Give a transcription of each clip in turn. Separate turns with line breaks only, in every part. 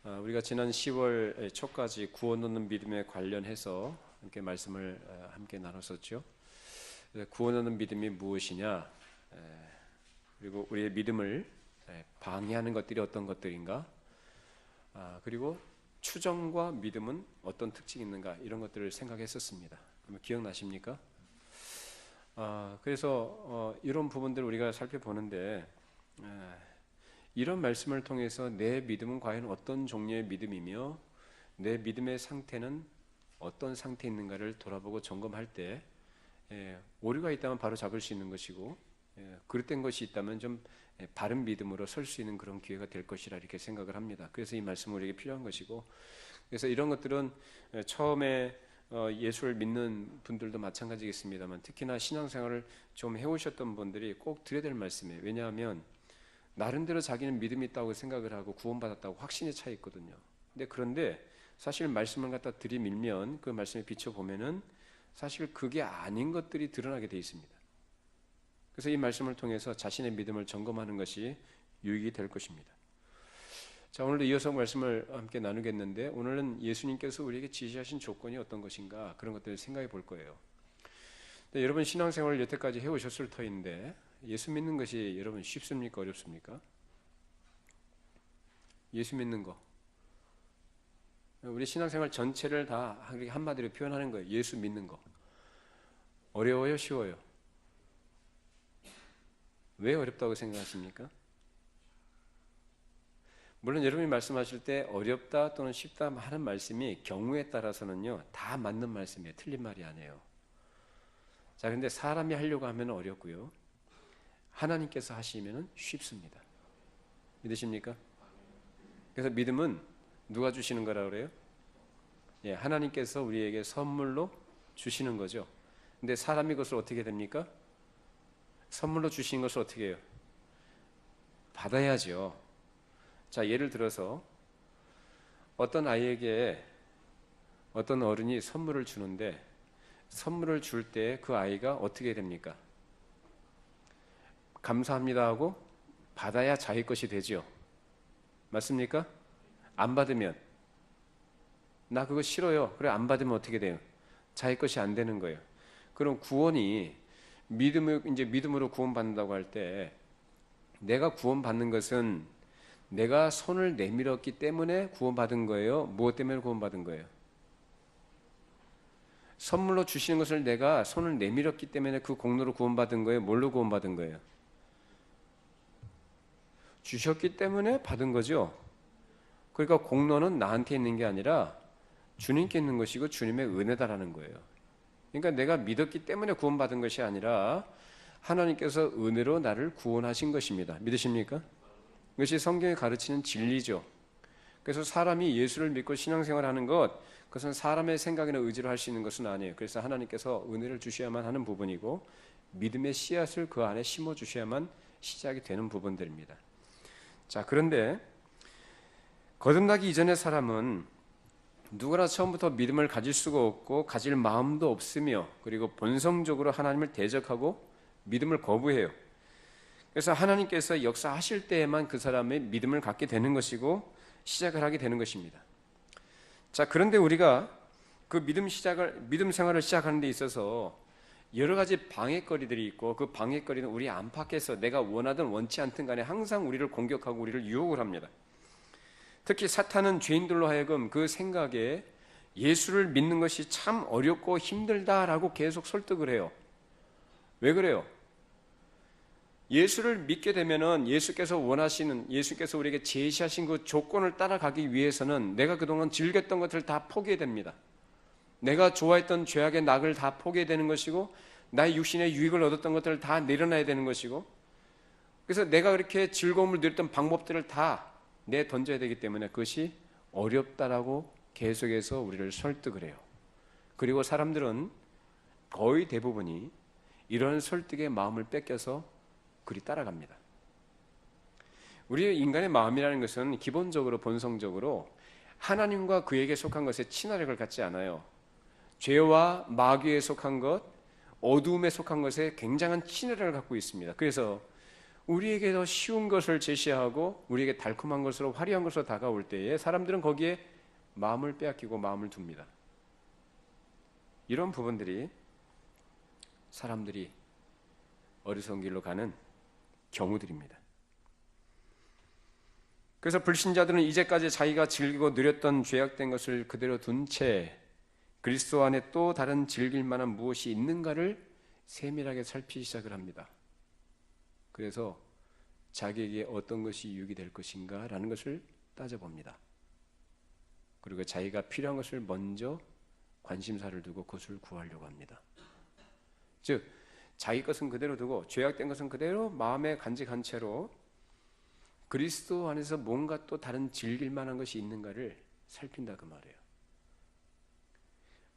우리가 지난 10월 초까지 구원 얻는 믿음에 관련해서 함께 말씀을 함께 나눴었죠. 구원 얻는 믿음이 무엇이냐, 그리고 우리의 믿음을 방해하는 것들이 어떤 것들인가, 그리고 추정과 믿음은 어떤 특징이 있는가, 이런 것들을 생각했었습니다. 기억나십니까? 그래서 이런 부분들을 우리가 살펴보는데, 이런 말씀을 통해서 내 믿음은 과연 어떤 종류의 믿음이며 내 믿음의 상태는 어떤 상태에 있는가를 돌아보고 점검할 때 오류가 있다면 바로 잡을 수 있는 것이고, 그릇된 것이 있다면 좀 바른 믿음으로 설 수 있는 그런 기회가 될 것이라 이렇게 생각을 합니다. 그래서 이 말씀은 우리에게 필요한 것이고, 그래서 이런 것들은 처음에 예수를 믿는 분들도 마찬가지겠습니다만, 특히나 신앙생활을 좀 해오셨던 분들이 꼭 드려야 될 말씀이에요. 왜냐하면 나름대로 자기는 믿음이 있다고 생각을 하고 구원받았다고 확신에 차 있거든요. 그런데 사실 말씀을 갖다 들이밀면, 그 말씀에 비춰보면은 사실 그게 아닌 것들이 드러나게 되어 있습니다. 그래서 이 말씀을 통해서 자신의 믿음을 점검하는 것이 유익이 될 것입니다. 자, 오늘도 이어서 말씀을 함께 나누겠는데, 오늘은 예수님께서 우리에게 지시하신 조건이 어떤 것인가, 그런 것들을 생각해 볼 거예요. 여러분 신앙생활을 여태까지 해오셨을 터인데, 예수 믿는 것이 여러분 쉽습니까? 어렵습니까? 예수 믿는 거, 우리 신앙생활 전체를 다 한마디로 표현하는 거예요. 예수 믿는 거. 어려워요? 쉬워요? 왜 어렵다고 생각하십니까? 물론 여러분이 말씀하실 때 어렵다 또는 쉽다 하는 말씀이 경우에 따라서는요 다 맞는 말씀이에요. 틀린 말이 아니에요. 자, 근데 사람이 하려고 하면 어렵고요, 하나님께서 하시면 쉽습니다. 믿으십니까? 그래서 믿음은 누가 주시는 거라고 그래요? 하나님께서 우리에게 선물로 주시는 거죠. 근데 사람이 그것을 어떻게 됩니까? 선물로 주신 것을 어떻게 해요? 받아야죠. 자, 예를 들어서 어떤 아이에게 어떤 어른이 선물을 주는데, 선물을 줄 때 그 아이가 어떻게 됩니까? 감사합니다 하고 받아야 자기 것이 되죠. 맞습니까? 안 받으면 나 그거 싫어요. 그래, 안 받으면 어떻게 돼요? 자기 것이 안 되는 거예요. 그럼 구원이 믿음으로 구원받는다고 할 때, 내가 구원받는 것은 내가 손을 내밀었기 때문에 구원받은 거예요? 무엇 때문에 구원받은 거예요? 선물로 주시는 것을 내가 손을 내밀었기 때문에 그 공로로 구원받은 거예요? 뭘로 구원받은 거예요? 주셨기 때문에 받은 거죠. 그러니까 공로는 나한테 있는 게 아니라 주님께 있는 것이고 주님의 은혜다라는 거예요. 그러니까 내가 믿었기 때문에 구원받은 것이 아니라 하나님께서 은혜로 나를 구원하신 것입니다. 믿으십니까? 이것이 성경이 가르치는 진리죠. 그래서 사람이 예수를 믿고 신앙생활하는 것, 그것은 사람의 생각이나 의지로 할 수 있는 것은 아니에요. 그래서 하나님께서 은혜를 주셔야만 하는 부분이고, 믿음의 씨앗을 그 안에 심어 주셔야만 시작이 되는 부분들입니다. 자, 그런데 거듭나기 이전의 사람은 누구나 처음부터 믿음을 가질 수가 없고 가질 마음도 없으며, 그리고 본성적으로 하나님을 대적하고 믿음을 거부해요. 그래서 하나님께서 역사하실 때에만 그 사람의 믿음을 갖게 되는 것이고 시작을 하게 되는 것입니다. 자, 그런데 우리가 그 믿음 생활을 시작하는 데 있어서 여러 가지 방해거리들이 있고, 그 방해거리는 우리 안팎에서 내가 원하든 원치 않든 간에 항상 우리를 공격하고 우리를 유혹을 합니다. 특히 사탄은 죄인들로 하여금 그 생각에 예수를 믿는 것이 참 어렵고 힘들다라고 계속 설득을 해요. 왜 그래요? 예수를 믿게 되면은 예수께서 우리에게 제시하신 그 조건을 따라가기 위해서는 내가 그동안 즐겼던 것들을 다 포기해야 됩니다. 내가 좋아했던 죄악의 낙을 다 포기해야 되는 것이고, 나의 육신의 유익을 얻었던 것들을 다 내려놔야 되는 것이고, 그래서 내가 그렇게 즐거움을 누렸던 방법들을 다 내던져야 되기 때문에 그것이 어렵다라고 계속해서 우리를 설득을 해요. 그리고 사람들은 거의 대부분이 이런 설득의 마음을 뺏겨서 그리 따라갑니다. 우리 인간의 마음이라는 것은 기본적으로 본성적으로 하나님과 그에게 속한 것에 친화력을 갖지 않아요. 죄와 마귀에 속한 것, 어두움에 속한 것에 굉장한 친화력을 갖고 있습니다. 그래서 우리에게 더 쉬운 것을 제시하고 우리에게 달콤한 것으로 화려한 것으로 다가올 때에 사람들은 거기에 마음을 빼앗기고 마음을 둡니다. 이런 부분들이 사람들이 어리석은 길로 가는 경우들입니다. 그래서 불신자들은 이제까지 자기가 즐기고 누렸던 죄악된 것을 그대로 둔 채 그리스도 안에 또 다른 즐길 만한 무엇이 있는가를 세밀하게 살피기 시작을 합니다. 그래서 자기에게 어떤 것이 유익이 될 것인가 라는 것을 따져봅니다. 그리고 자기가 필요한 것을 먼저 관심사를 두고 그것을 구하려고 합니다. 즉 자기 것은 그대로 두고 죄악된 것은 그대로 마음에 간직한 채로 그리스도 안에서 뭔가 또 다른 즐길 만한 것이 있는가를 살핀다 그 말이에요.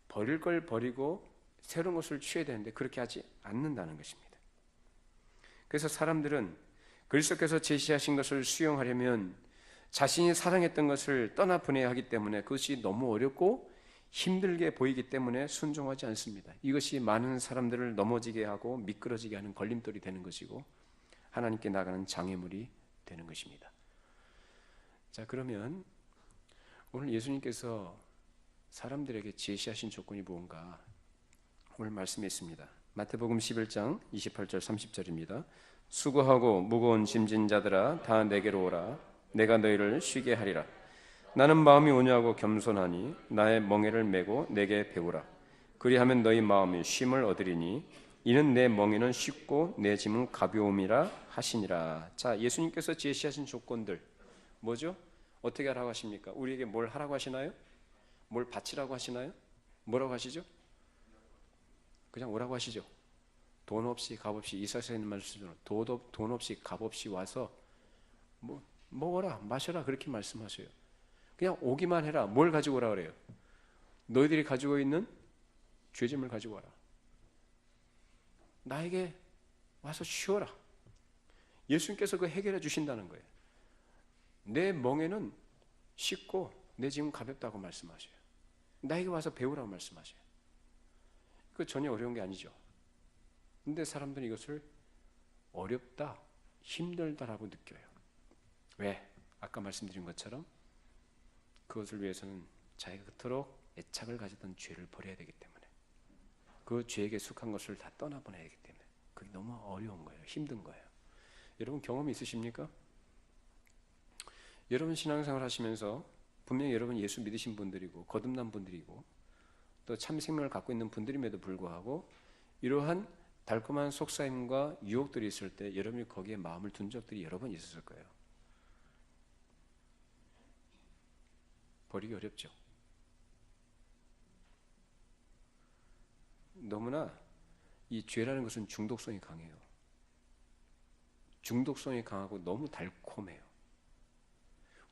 버릴 걸 버리고 새로운 것을 취해야 되는데 그렇게 하지 않는다는 것입니다. 그래서 사람들은 그리스도께서 제시하신 것을 수용하려면 자신이 사랑했던 것을 떠나 보내야 하기 때문에 그것이 너무 어렵고 힘들게 보이기 때문에 순종하지 않습니다. 이것이 많은 사람들을 넘어지게 하고 미끄러지게 하는 걸림돌이 되는 것이고 하나님께 나가는 장애물이 되는 것입니다. 자, 그러면 오늘 예수님께서 사람들에게 제시하신 조건이 무엇인가 오늘 말씀에 있습니다. 마태복음 11장 28절 30절입니다. 수고하고 무거운 짐진 자들아 다 내게로 오라. 내가 너희를 쉬게 하리라. 나는 마음이 온유하고 겸손하니 나의 멍에를 메고 내게 배우라. 그리하면 너희 마음이 쉼을 얻으리니 이는 내 멍에는 쉽고 내 짐은 가벼움이라 하시니라. 자, 예수님께서 제시하신 조건들 뭐죠? 어떻게 하라고 하십니까? 우리에게 뭘 하라고 하시나요? 뭘 바치라고 하시나요? 뭐라고 하시죠? 그냥 오라고 하시죠. 돈 없이 값 없이 이사서 있는 말씀으로 돈 없이 값 없이 와서 뭐 먹어라 마셔라 그렇게 말씀하셔요. 그냥 오기만 해라. 뭘 가지고 오라 그래요? 너희들이 가지고 있는 죄짐을 가지고 와라. 나에게 와서 쉬어라. 예수님께서 그 해결해 주신다는 거예요. 내 멍에는 쉽고 내 짐은 가볍다고 말씀하셔요. 나에게 와서 배우라고 말씀하셔요. 그 전혀 어려운 게 아니죠. 근데 사람들은 이것을 어렵다, 힘들다라고 느껴요. 왜? 아까 말씀드린 것처럼 그것을 위해서는 자기가 그토록 애착을 가졌던 죄를 버려야 되기 때문에 그 죄에게 속한 것을 다 떠나보내야 하기 때문에 그게 너무 어려운 거예요. 힘든 거예요. 여러분 경험이 있으십니까? 여러분 신앙생활 하시면서 분명히 여러분 예수 믿으신 분들이고 거듭난 분들이고 또 참 생명을 갖고 있는 분들임에도 불구하고 이러한 달콤한 속삭임과 유혹들이 있을 때 여러분이 거기에 마음을 둔 적들이 여러 번 있었을 거예요. 버리기 어렵죠. 너무나 이 죄라는 것은 중독성이 강해요. 중독성이 강하고 너무 달콤해요.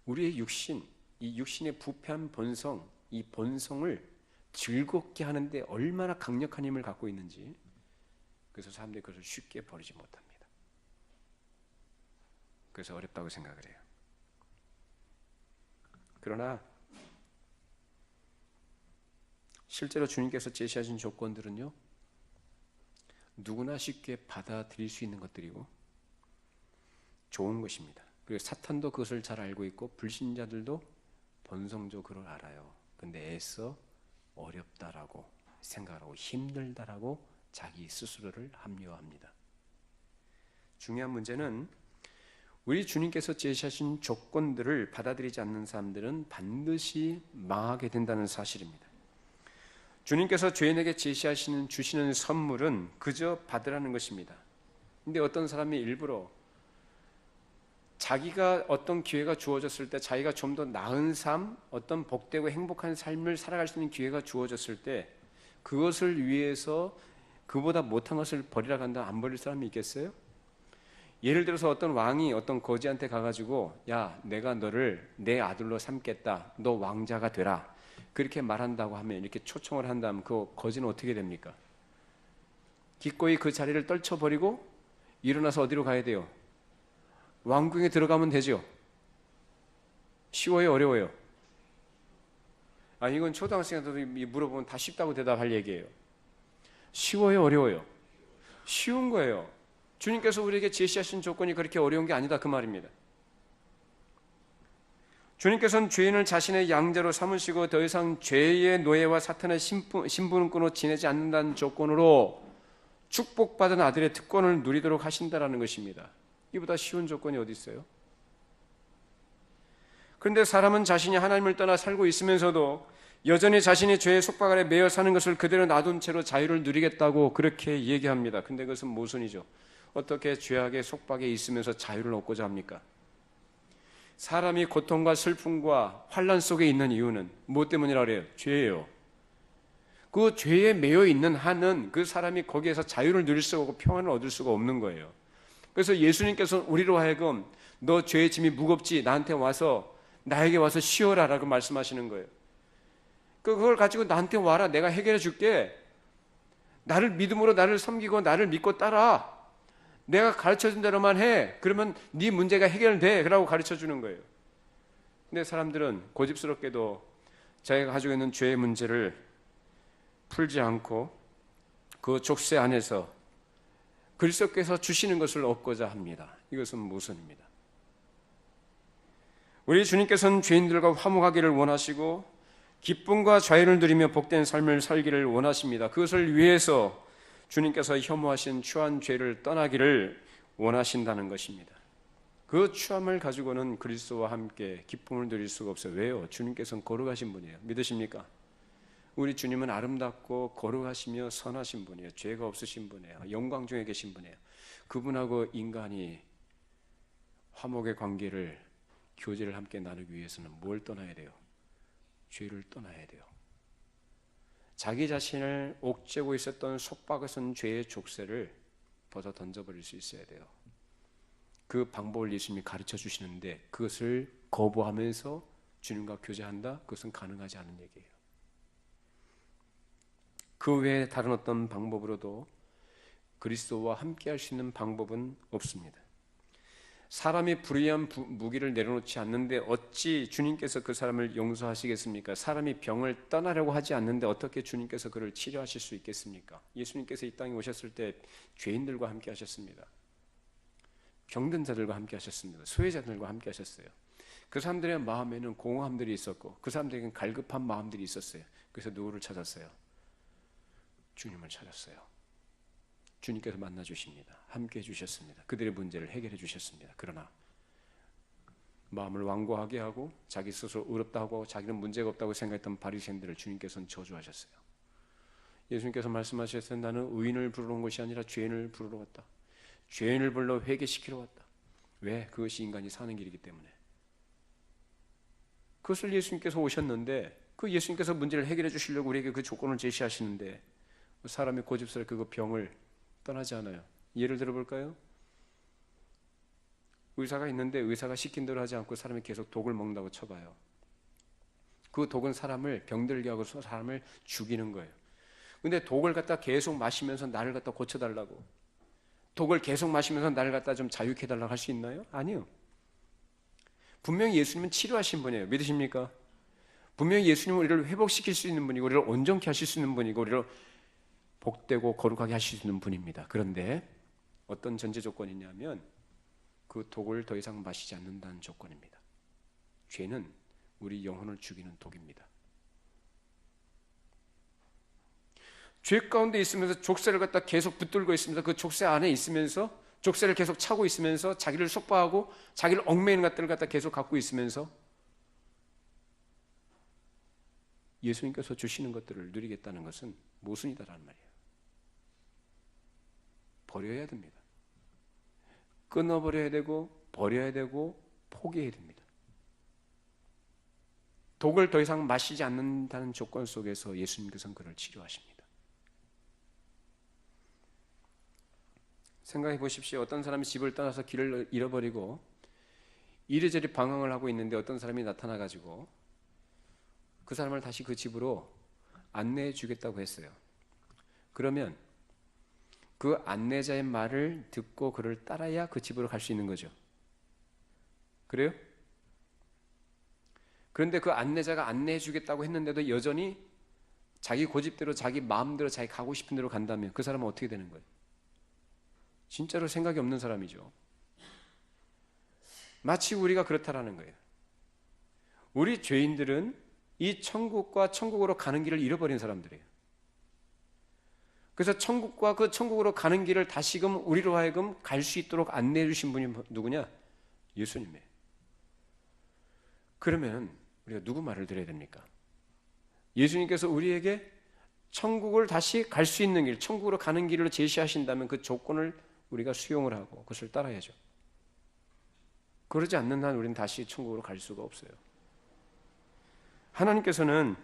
우리의 육신, 이 육신의 부패한 본성, 이 본성을 즐겁게 하는데 얼마나 강력한 힘을 갖고 있는지 그래서 사람들이 그것을 쉽게 버리지 못합니다. 그래서 어렵다고 생각을 해요. 그러나 실제로 주님께서 제시하신 조건들은요 누구나 쉽게 받아들일 수 있는 것들이고 좋은 것입니다. 그리고 사탄도 그것을 잘 알고 있고 불신자들도 본성적으로 그걸 알아요. 근데 애써 어렵다라고 생각하고 힘들다라고 자기 스스로를 합리화합니다. 중요한 문제는 우리 주님께서 제시하신 조건들을 받아들이지 않는 사람들은 반드시 망하게 된다는 사실입니다. 주님께서 죄인에게 주시는 선물은 그저 받으라는 것입니다. 근데 어떤 사람이 일부러 자기가 어떤 기회가 주어졌을 때 자기가 좀 더 나은 삶, 어떤 복되고 행복한 삶을 살아갈 수 있는 기회가 주어졌을 때 그것을 위해서 그보다 못한 것을 버리라 간다 안 버릴 사람이 있겠어요? 예를 들어서 어떤 왕이 어떤 거지한테 가가지고 야 내가 너를 내 아들로 삼겠다. 너 왕자가 되라. 그렇게 말한다고 하면 이렇게 초청을 한다면 그 거지는 어떻게 됩니까? 기꺼이 그 자리를 떨쳐버리고 일어나서 어디로 가야 돼요? 왕궁에 들어가면 되죠. 쉬워요? 어려워요? 이건 초등학생한테도 물어보면 다 쉽다고 대답할 얘기예요. 쉬워요? 어려워요? 쉬운 거예요. 주님께서 우리에게 제시하신 조건이 그렇게 어려운 게 아니다 그 말입니다. 주님께서는 죄인을 자신의 양자로 삼으시고 더 이상 죄의 노예와 사탄의 신분권으로 지내지 않는다는 조건으로 축복받은 아들의 특권을 누리도록 하신다라는 것입니다. 이보다 쉬운 조건이 어디 있어요? 그런데 사람은 자신이 하나님을 떠나 살고 있으면서도 여전히 자신이 죄의 속박 아래 매여 사는 것을 그대로 놔둔 채로 자유를 누리겠다고 그렇게 얘기합니다. 근데 그것은 모순이죠. 어떻게 죄악의 속박에 있으면서 자유를 얻고자 합니까? 사람이 고통과 슬픔과 환난 속에 있는 이유는 무엇 때문이라 그래요? 죄예요. 그 죄에 매여 있는 한은 그 사람이 거기에서 자유를 누릴 수가 없고 평안을 얻을 수가 없는 거예요. 그래서 예수님께서 우리로 하여금 너 죄의 짐이 무겁지? 나에게 와서 쉬어라 라고 말씀하시는 거예요. 그걸 가지고 나한테 와라. 내가 해결해 줄게. 나를 믿음으로 나를 섬기고 나를 믿고 따라. 내가 가르쳐준 대로만 해. 그러면 네 문제가 해결돼. 그러고 가르쳐 주는 거예요. 근데 사람들은 고집스럽게도 자기가 가지고 있는 죄의 문제를 풀지 않고 그 족쇄 안에서 그리스도께서 주시는 것을 얻고자 합니다. 이것은 모순입니다. 우리 주님께서는 죄인들과 화목하기를 원하시고 기쁨과 자유를 누리며 복된 삶을 살기를 원하십니다. 그것을 위해서 주님께서 혐오하신 추한 죄를 떠나기를 원하신다는 것입니다. 그 추함을 가지고는 그리스도와 함께 기쁨을 누릴 수가 없어요. 왜요? 주님께서는 거룩하신 분이에요. 믿으십니까? 우리 주님은 아름답고 거룩하시며 선하신 분이에요. 죄가 없으신 분이에요. 영광 중에 계신 분이에요. 그분하고 인간이 화목의 관계를 교제를 함께 나누기 위해서는 뭘 떠나야 돼요? 죄를 떠나야 돼요. 자기 자신을 옥죄고 있었던 속박에선 죄의 족쇄를 벗어 던져버릴 수 있어야 돼요. 그 방법을 예수님이 가르쳐 주시는데 그것을 거부하면서 주님과 교제한다? 그것은 가능하지 않은 얘기예요. 그 외에 다른 어떤 방법으로도 그리스도와 함께 할 수 있는 방법은 없습니다. 사람이 불의한 무기를 내려놓지 않는데 어찌 주님께서 그 사람을 용서하시겠습니까? 사람이 병을 떠나려고 하지 않는데 어떻게 주님께서 그를 치료하실 수 있겠습니까? 예수님께서 이 땅에 오셨을 때 죄인들과 함께 하셨습니다. 병든 자들과 함께 하셨습니다. 소외자들과 함께 하셨어요. 그 사람들의 마음에는 공허함들이 있었고 그 사람들에게는 갈급한 마음들이 있었어요. 그래서 누구를 찾았어요? 주님을 찾았어요. 주님께서 만나주십니다. 함께 해주셨습니다. 그들의 문제를 해결해 주셨습니다. 그러나 마음을 완고하게 하고 자기 스스로 의롭다고 하고 자기는 문제가 없다고 생각했던 바리새인들을 주님께서는 저주하셨어요. 예수님께서 말씀하셨어요. 나는 의인을 부르러 온 것이 아니라 죄인을 부르러 왔다. 죄인을 불러 회개시키러 왔다. 왜? 그것이 인간이 사는 길이기 때문에. 그것을 예수님께서 오셨는데 그 예수님께서 문제를 해결해 주시려고 우리에게 그 조건을 제시하시는데 사람이 고집스럽게 그 병을 떠나지 않아요. 예를 들어볼까요? 의사가 있는데 의사가 시킨 대로 하지 않고 사람이 계속 독을 먹는다고 쳐봐요. 그 독은 사람을 병들게 하고 사람을 죽이는 거예요. 근데 독을 갖다 계속 마시면서 나를 갖다 고쳐달라고, 독을 계속 마시면서 나를 갖다 좀 자유케 해달라고 할 수 있나요? 아니요. 분명히 예수님은 치료하신 분이에요. 믿으십니까? 분명히 예수님은 우리를 회복시킬 수 있는 분이고 우리를 온전케 하실 수 있는 분이고 우리를 복되고 거룩하게 하실 수 있는 분입니다. 그런데 어떤 전제 조건이냐면 그 독을 더 이상 마시지 않는다는 조건입니다. 죄는 우리 영혼을 죽이는 독입니다. 죄 가운데 있으면서 족쇄를 갖다 계속 붙들고 있습니다. 그 족쇄 안에 있으면서 족쇄를 계속 차고 있으면서 자기를 속박하고 자기를 얽매이는 것들을 갖다 계속 갖고 있으면서 예수님께서 주시는 것들을 누리겠다는 것은 모순이다라는 말이에요. 버려야 됩니다. 끊어버려야 되고 버려야 되고 포기해야 됩니다. 독을 더 이상 마시지 않는다는 조건 속에서 예수님께서는 그를 치료하십니다. 생각해 보십시오. 어떤 사람이 집을 떠나서 길을 잃어버리고 이리저리 방황을 하고 있는데 어떤 사람이 나타나가지고 그 사람을 다시 그 집으로 안내해 주겠다고 했어요. 그러면 그 안내자의 말을 듣고 그를 따라야 그 집으로 갈 수 있는 거죠. 그래요? 그런데 그 안내자가 안내해 주겠다고 했는데도 여전히 자기 고집대로 자기 마음대로 자기 가고 싶은 대로 간다면 그 사람은 어떻게 되는 거예요? 진짜로 생각이 없는 사람이죠. 마치 우리가 그렇다라는 거예요. 우리 죄인들은 이 천국과 천국으로 가는 길을 잃어버린 사람들이에요. 그래서 천국과 그 천국으로 가는 길을 다시금 우리로 하여금 갈 수 있도록 안내해 주신 분이 누구냐? 예수님이에요. 그러면 우리가 누구 말을 들어야 됩니까? 예수님께서 우리에게 천국을 다시 갈 수 있는 길, 천국으로 가는 길로 제시하신다면 그 조건을 우리가 수용을 하고 그것을 따라야죠. 그러지 않는 한 우리는 다시 천국으로 갈 수가 없어요. 하나님께서는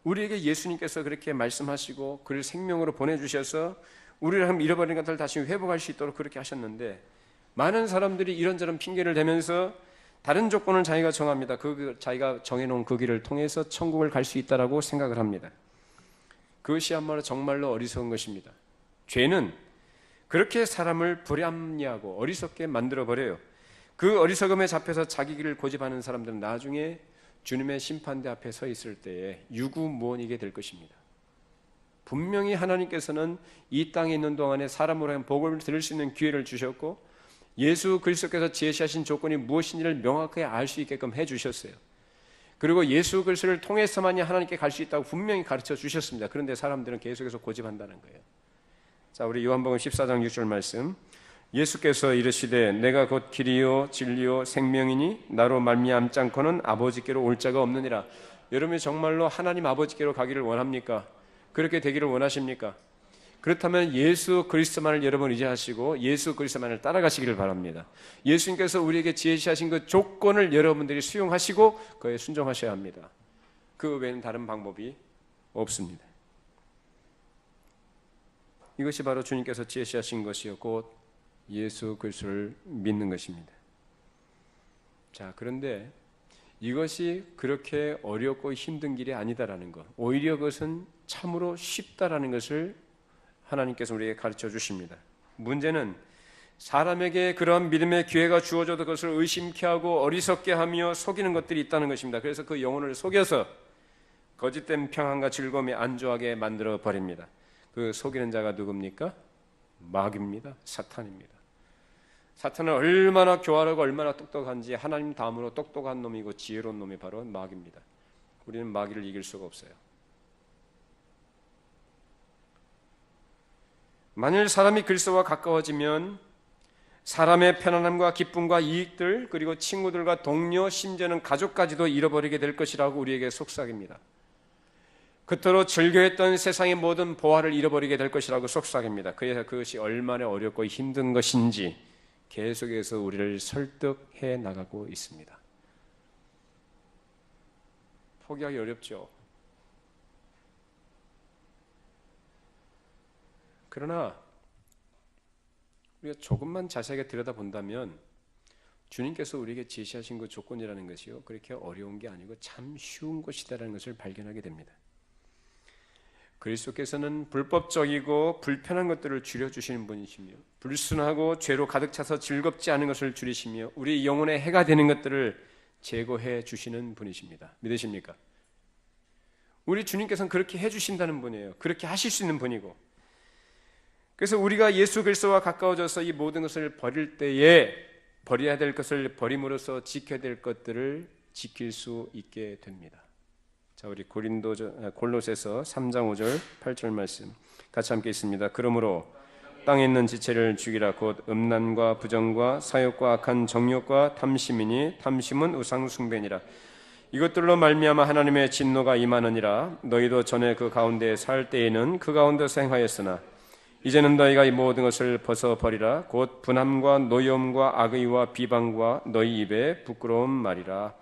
우리에게 예수님께서 그렇게 말씀하시고 그를 생명으로 보내주셔서 우리를 잃어버린 것들을 다시 회복할 수 있도록 그렇게 하셨는데, 많은 사람들이 이런저런 핑계를 대면서 다른 조건을 자기가 정합니다. 자기가 정해놓은 그 길을 통해서 천국을 갈 수 있다라고 생각을 합니다. 그것이야말로 정말로 어리석은 것입니다. 죄는 그렇게 사람을 불합리하고 어리석게 만들어버려요. 그 어리석음에 잡혀서 자기 길을 고집하는 사람들은 나중에 주님의 심판대 앞에 서 있을 때에 유구무원이게 될 것입니다. 분명히 하나님께서는 이 땅에 있는 동안에 사람으로 하여금 복을 들을 수 있는 기회를 주셨고, 예수 그리스도께서 제시하신 조건이 무엇인지를 명확하게 알 수 있게끔 해주셨어요. 그리고 예수 그리스도를 통해서만이 하나님께 갈 수 있다고 분명히 가르쳐 주셨습니다. 그런데 사람들은 계속해서 고집한다는 거예요. 자, 우리 요한복음 14장 6절 말씀. 예수께서 이르시되 내가 곧 길이요 진리요 생명이니 나로 말미암지 않고는 아버지께로 올 자가 없느니라. 여러분이 정말로 하나님 아버지께로 가기를 원합니까? 그렇게 되기를 원하십니까? 그렇다면 예수 그리스도만을 여러분 의지하시고 예수 그리스도만을 따라가시기를 바랍니다. 예수님께서 우리에게 제시하신 그 조건을 여러분들이 수용하시고 그에 순종하셔야 합니다. 그 외에는 다른 방법이 없습니다. 이것이 바로 주님께서 제시하신 것이요 곧 예수 그리스도를 믿는 것입니다. 자, 그런데 이것이 그렇게 어렵고 힘든 길이 아니다라는 것, 오히려 그것은 참으로 쉽다라는 것을 하나님께서 우리에게 가르쳐 주십니다. 문제는 사람에게 그러한 믿음의 기회가 주어져도 그것을 의심케 하고 어리석게 하며 속이는 것들이 있다는 것입니다. 그래서 그 영혼을 속여서 거짓된 평안과 즐거움에 안주하게 만들어 버립니다. 그 속이는 자가 누굽니까? 마귀입니다. 사탄입니다. 사탄은 얼마나 교활하고 얼마나 똑똑한지 하나님 다음으로 똑똑한 놈이고 지혜로운 놈이 바로 마귀입니다. 우리는 마귀를 이길 수가 없어요. 만일 사람이 그리스도와 가까워지면 사람의 편안함과 기쁨과 이익들, 그리고 친구들과 동료, 심지어는 가족까지도 잃어버리게 될 것이라고 우리에게 속삭입니다. 그토록 즐겨했던 세상의 모든 보화를 잃어버리게 될 것이라고 속삭입니다. 그래서 그것이 얼마나 어렵고 힘든 것인지 계속해서 우리를 설득해 나가고 있습니다. 포기하기 어렵죠. 그러나 우리가 조금만 자세하게 들여다본다면 주님께서 우리에게 제시하신 그 조건이라는 것이요 그렇게 어려운 게 아니고 참 쉬운 것이다라는 것을 발견하게 됩니다. 그리스도께서는 불법적이고 불편한 것들을 줄여주시는 분이시며 불순하고 죄로 가득 차서 즐겁지 않은 것을 줄이시며 우리 영혼에 해가 되는 것들을 제거해 주시는 분이십니다. 믿으십니까? 우리 주님께서는 그렇게 해주신다는 분이에요. 그렇게 하실 수 있는 분이고, 그래서 우리가 예수 그리스도와 가까워져서 이 모든 것을 버릴 때에 버려야 될 것을 버림으로써 지켜야 될 것들을 지킬 수 있게 됩니다. 자, 우리 골로새서 3장 5절 8절 말씀 같이 함께 있습니다. 그러므로 땅에 있는 지체를 죽이라. 곧 음란과 부정과 사욕과 악한 정욕과 탐심이니 탐심은 우상 숭배니라. 이것들로 말미암아 하나님의 진노가 임하느니라. 너희도 전에 그 가운데 살 때에는 그 가운데서 행하였으나 이제는 너희가 이 모든 것을 벗어버리라. 곧 분함과 노여움과 악의와 비방과 너희 입에 부끄러운 말이라.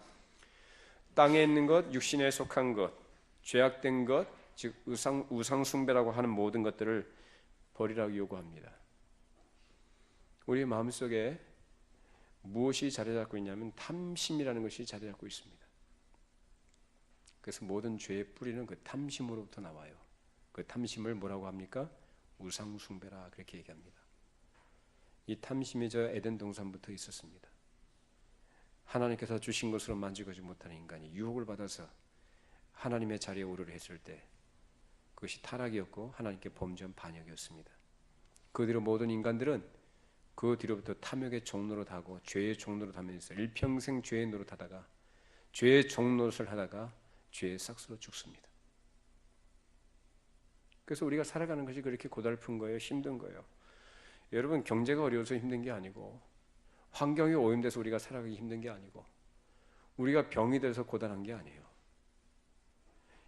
땅에 있는 것, 육신에 속한 것, 죄악된 것, 즉 우상 숭배라고 하는 모든 것들을 버리라고 요구합니다. 우리 마음속에 무엇이 자리 잡고 있냐면 탐심이라는 것이 자리 잡고 있습니다. 그래서 모든 죄의 뿌리는 그 탐심으로부터 나와요. 그 탐심을 뭐라고 합니까? 우상 숭배라 그렇게 얘기합니다. 이 탐심이 저 에덴 동산부터 있었습니다. 하나님께서 주신 것으로 만족하지 못하는 인간이 유혹을 받아서 하나님의 자리에 오르려 했을 때 그것이 타락이었고 하나님께 범죄한 반역이었습니다. 그 뒤로 모든 인간들은 그 뒤로부터 탐욕의 종로로 타고 죄의 종로로 타면서 일평생 죄의 노릇하다가 죄의 종노릇을 하다가 죄의 싹스로 죽습니다. 그래서 우리가 살아가는 것이 그렇게 고달픈 거예요. 힘든 거예요. 여러분, 경제가 어려워서 힘든 게 아니고 환경이 오염돼서 우리가 살아가기 힘든 게 아니고 우리가 병이 돼서 고단한 게 아니에요.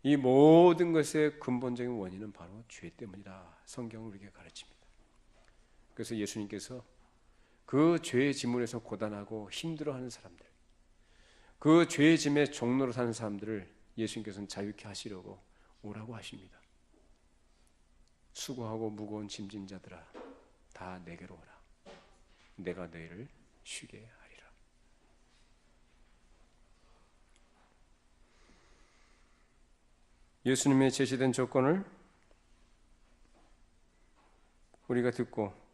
이 모든 것의 근본적인 원인은 바로 죄 때문이다. 성경은 우리에게 가르칩니다. 그래서 예수님께서 그 죄의 지문에서 고단하고 힘들어하는 사람들, 그 죄의 짐의 종로로 사는 사람들을 예수님께서는 자유케 하시려고 오라고 하십니다. 수고하고 무거운 짐진 자들아, 다 내게로 오라. 내가 너희를 쉬게 하리라. 예수님의 제시된 조건을 우리가 듣고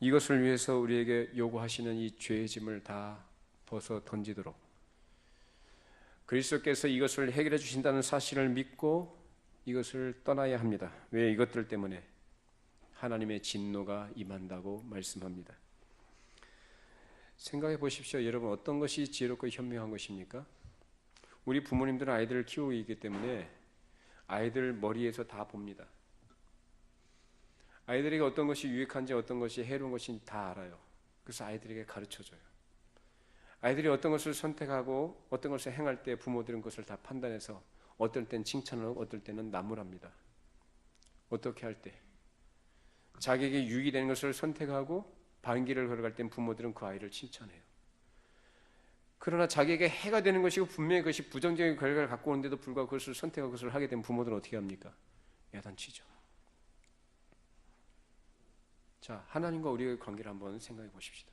이것을 위해서 우리에게 요구하시는 이 죄의 짐을 다 벗어 던지도록 그리스도께서 이것을 해결해 주신다는 사실을 믿고 이것을 떠나야 합니다. 왜? 이것들 때문에 하나님의 진노가 임한다고 말씀합니다. 생각해 보십시오. 여러분, 어떤 것이 지혜롭고 현명한 것입니까? 우리 부모님들은 아이들을 키우고 있기 때문에 아이들 머리에서 다 봅니다. 아이들에게 어떤 것이 유익한지 어떤 것이 해로운 것인지 다 알아요. 그래서 아이들에게 가르쳐줘요. 아이들이 어떤 것을 선택하고 어떤 것을 행할 때 부모들은 그것을 다 판단해서 어떨 땐 칭찬을 하고 어떨 때는 나무랍니다. 어떻게 할 때 자기에게 유익이 되는 것을 선택하고 반기를 걸어갈 땐 부모들은 그 아이를 칭찬해요. 그러나 자기에게 해가 되는 것이고 분명히 그것이 부정적인 결과를 갖고 오는데도 불구하고 그것을 선택하고 그것을 하게 된 부모들은 어떻게 합니까? 야단치죠. 자, 하나님과 우리의 관계를 한번 생각해 보십시다.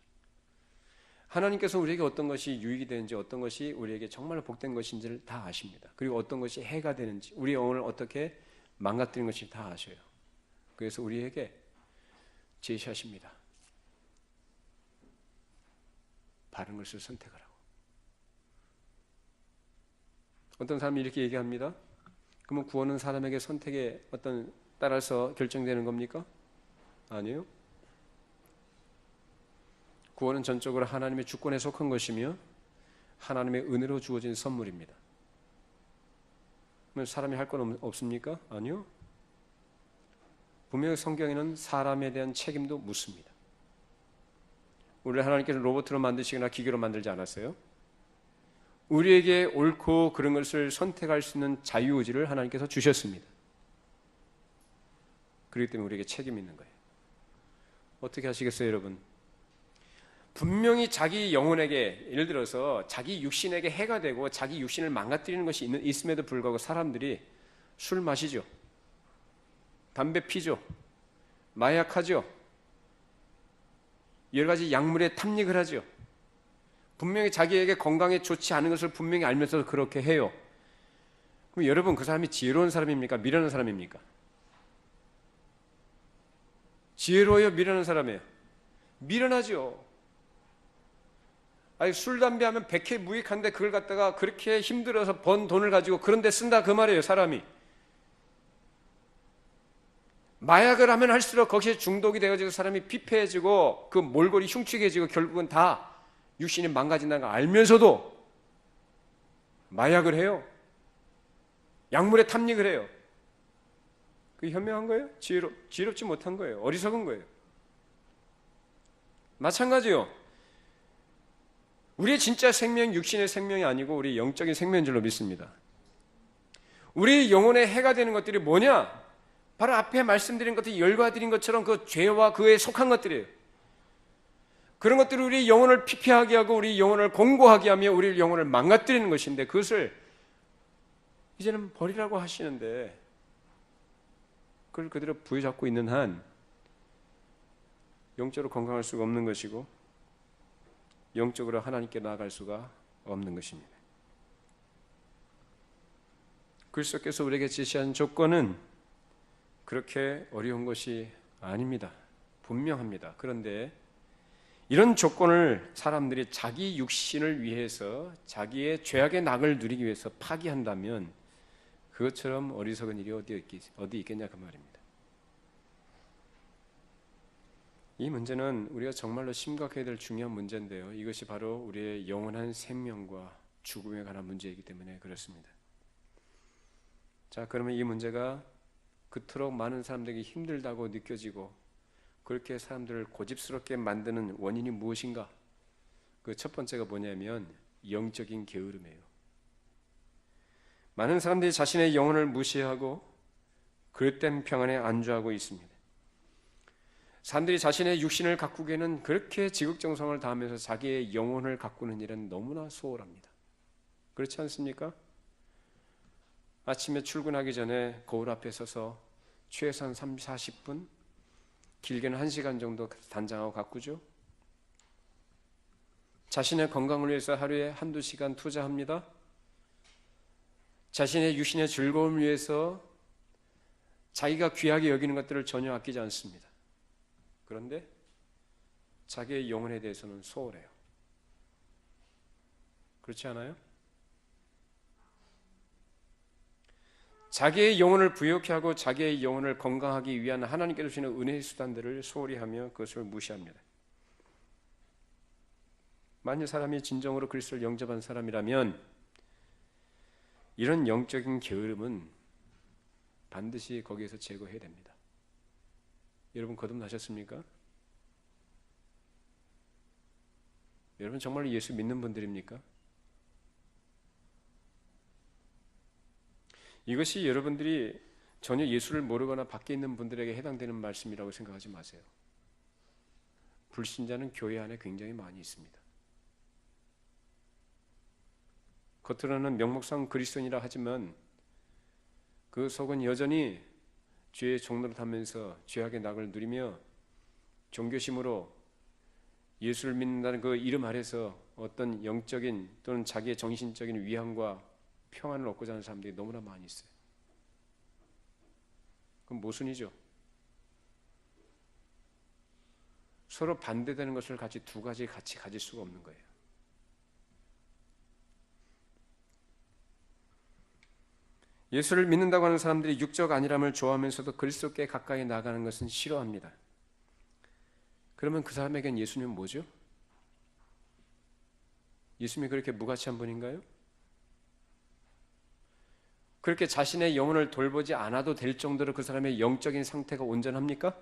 하나님께서 우리에게 어떤 것이 유익이 되는지 어떤 것이 우리에게 정말로 복된 것인지를 다 아십니다. 그리고 어떤 것이 해가 되는지 우리의 영혼을 어떻게 망가뜨리는 것인지 다 아셔요. 그래서 우리에게 제시하십니다. 바른 것을 선택하라고. 어떤 사람이 이렇게 얘기합니다. 그러면 구원은 사람에게 선택에 어떤 따라서 결정되는 겁니까? 아니요. 구원은 전적으로 하나님의 주권에 속한 것이며 하나님의 은혜로 주어진 선물입니다. 그러면 사람이 할 건 없습니까? 아니요. 분명히 성경에는 사람에 대한 책임도 묻습니다. 우리를 하나님께서 로봇으로 만드시거나 기계로 만들지 않았어요. 우리에게 옳고 그른 것을 선택할 수 있는 자유의지를 하나님께서 주셨습니다. 그렇기 때문에 우리에게 책임이 있는 거예요. 어떻게 하시겠어요, 여러분? 분명히 자기 영혼에게, 예를 들어서 자기 육신에게 해가 되고 자기 육신을 망가뜨리는 것이 있음에도 불구하고 사람들이 술 마시죠, 담배 피죠, 마약하죠, 여러 가지 약물에 탐닉을 하죠. 분명히 자기에게 건강에 좋지 않은 것을 분명히 알면서도 그렇게 해요. 그럼 여러분, 그 사람이 지혜로운 사람입니까? 미련한 사람입니까? 지혜로워요? 미련한 사람이에요? 미련하죠. 아니, 술, 담배 하면 백해무익한데 그걸 갖다가 그렇게 힘들어서 번 돈을 가지고 그런 데 쓴다 그 말이에요, 사람이. 마약을 하면 할수록 거기에 중독이 되어지고 사람이 피폐해지고 그 몰골이 흉측해지고 결국은 다 육신이 망가진다는 걸 알면서도 마약을 해요. 약물에 탐닉을 해요. 그게 현명한 거예요? 지혜롭지 못한 거예요. 어리석은 거예요. 마찬가지요. 우리의 진짜 생명, 육신의 생명이 아니고 우리 영적인 생명인 줄로 믿습니다. 우리 영혼에 해가 되는 것들이 뭐냐? 바로 앞에 말씀드린 것들이 열거드린 것처럼 그 죄와 그에 속한 것들이에요. 그런 것들이 우리 영혼을 피폐하게 하고 우리 영혼을 공고하게 하며 우리 영혼을 망가뜨리는 것인데 그것을 이제는 버리라고 하시는데 그걸 그대로 부여잡고 있는 한 영적으로 건강할 수가 없는 것이고 영적으로 하나님께 나아갈 수가 없는 것입니다. 그리스도께서 우리에게 제시한 조건은 그렇게 어려운 것이 아닙니다. 분명합니다. 그런데 이런 조건을 사람들이 자기 육신을 위해서 자기의 죄악의 낙을 누리기 위해서 파기한다면 그것처럼 어리석은 일이 어디 있겠냐 그 말입니다. 이 문제는 우리가 정말로 심각해야 될 중요한 문제인데요. 이것이 바로 우리의 영원한 생명과 죽음에 관한 문제이기 때문에 그렇습니다. 자, 그러면 이 문제가 그토록 많은 사람들에게 힘들다고 느껴지고 그렇게 사람들을 고집스럽게 만드는 원인이 무엇인가? 그 첫 번째가 뭐냐면 영적인 게으름이에요. 많은 사람들이 자신의 영혼을 무시하고 그릇된 평안에 안주하고 있습니다. 사람들이 자신의 육신을 가꾸기에는 그렇게 지극정성을 다하면서 자기의 영혼을 가꾸는 일은 너무나 소홀합니다. 그렇지 않습니까? 아침에 출근하기 전에 거울 앞에 서서 최소한 30-40분, 길게는 1시간 정도 단장하고 가꾸죠. 자신의 건강을 위해서 하루에 1-2시간 투자합니다. 자신의 육신의 즐거움을 위해서 자기가 귀하게 여기는 것들을 전혀 아끼지 않습니다. 그런데 자기의 영혼에 대해서는 소홀해요. 그렇지 않아요? 자기의 영혼을 부욕해 하고 자기의 영혼을 건강하기 위한 하나님께서 주시는 은혜의 수단들을 소홀히 하며 그것을 무시합니다. 만일 사람이 진정으로 그리스도를 영접한 사람이라면 이런 영적인 게으름은 반드시 거기에서 제거해야 됩니다. 여러분 거듭나셨습니까? 여러분 정말 예수 믿는 분들입니까? 이것이 여러분들이 전혀 예수를 모르거나 밖에 있는 분들에게 해당되는 말씀이라고 생각하지 마세요. 불신자는 교회 안에 굉장히 많이 있습니다. 겉으로는 명목상 그리스도인이라 하지만 그 속은 여전히 죄의 종로를 타면서 죄악의 낙을 누리며 종교심으로 예수를 믿는다는 그 이름 아래서 어떤 영적인 또는 자기의 정신적인 위안과 평안을 얻고자 하는 사람들이 너무나 많이 있어요. 그럼 모순이죠. 서로 반대되는 것을 두 가지 같이 가질 수가 없는 거예요. 예수를 믿는다고 하는 사람들이 육적 안일함을 좋아하면서도 그리스도께 가까이 나가는 것은 싫어합니다. 그러면 그 사람에겐 예수님은 뭐죠? 예수님이 그렇게 무가치한 분인가요? 그렇게 자신의 영혼을 돌보지 않아도 될 정도로 그 사람의 영적인 상태가 온전합니까?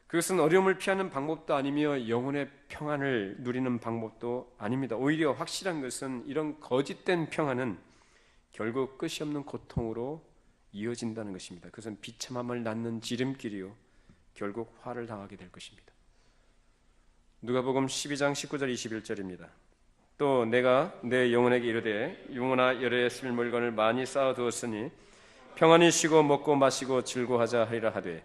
그것은 어려움을 피하는 방법도 아니며 영혼의 평안을 누리는 방법도 아닙니다. 오히려 확실한 것은 이런 거짓된 평안은 결국 끝이 없는 고통으로 이어진다는 것입니다. 그것은 비참함을 낳는 지름길이요 결국 화를 당하게 될 것입니다. 누가복음 12장 19절 21절입니다. 또 내가 내 영혼에게 이르되 유모나 열의 쓸물건을 많이 쌓아두었으니 평안히 쉬고 먹고 마시고 즐거워하자 하리라 하되